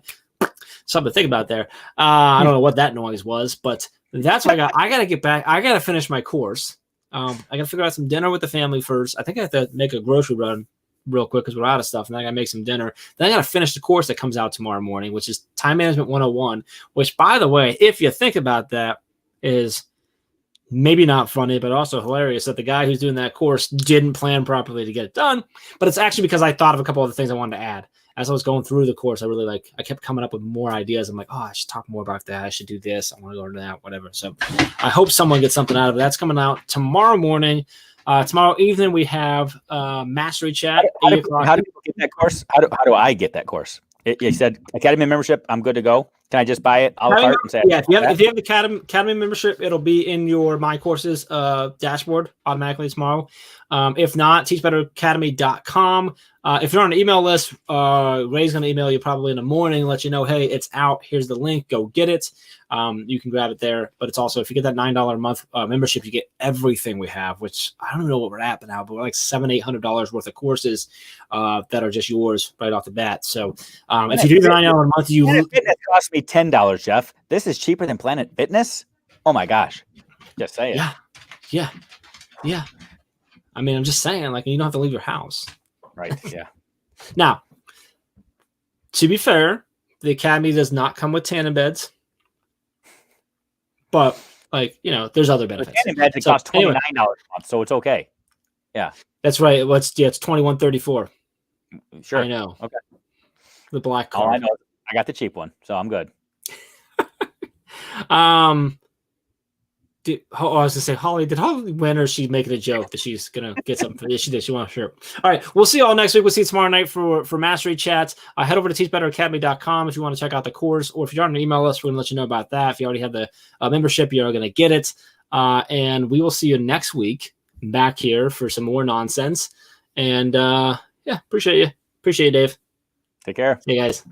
Speaker 1: Something to think about there. I don't know what that noise was, but that's what I got to get back. I got to finish my course. I got to figure out some dinner with the family first. I think I have to make a grocery run real quick because we're out of stuff, and then I got to make some dinner. Then I got to finish the course that comes out tomorrow morning, which is Time Management 101, which, by the way, if you think about that, is maybe not funny, but also hilarious that the guy who's doing that course didn't plan properly to get it done. But it's actually because I thought of a couple of things I wanted to add. As I was going through the course, I kept coming up with more ideas. I'm like, I should talk more about that. I should do this. I want to go into that, whatever. So I hope someone gets something out of it. That's coming out tomorrow morning. Tomorrow evening, we have Mastery Chat.
Speaker 2: How do people get that course? How do I get that course? You said Academy membership. I'm good to go. Can I just buy it a la carte and say?
Speaker 1: Yeah, if you have the Academy membership, it'll be in your My Courses dashboard automatically tomorrow. If not, teachbetteracademy.com. If you're on an email list, Ray's going to email you probably in the morning, let you know, hey, it's out. Here's the link. Go get it. You can grab it there. But it's also, if you get that $9 a month membership, you get everything we have, which I don't even know what we're at now, but we're like $700-800 worth of courses that are just yours right off the bat. So if you do the $9 a month,
Speaker 2: Planet Fitness cost me $10, Jeff. This is cheaper than Planet Fitness. Oh my gosh! Just saying.
Speaker 1: Yeah. I mean, I'm just saying, like, you don't have to leave your house.
Speaker 2: Right. Yeah.
Speaker 1: Now, to be fair, the Academy does not come with tanning beds, but there's other benefits.
Speaker 2: Tanning beds cost $29 a month, so it's okay. Yeah,
Speaker 1: that's right. It's $21.34.
Speaker 2: Sure.
Speaker 1: I know.
Speaker 2: Okay.
Speaker 1: The black card.
Speaker 2: All I know is I got the cheap one, so I'm good.
Speaker 1: I was gonna say, Holly, did Holly win, or is she making a joke that she's gonna get something? Yeah, she did. She won a shirt. All right, we'll see you all next week. We'll see you tomorrow night for Mastery Chats. Head over to teachbetteracademy.com if you want to check out the course, or if you're on an email list, we're gonna let you know about that. If you already have the membership, you're gonna get it. And we will see you next week back here for some more nonsense. And yeah, appreciate you. Appreciate you, Dave.
Speaker 2: Take care.
Speaker 1: See you guys.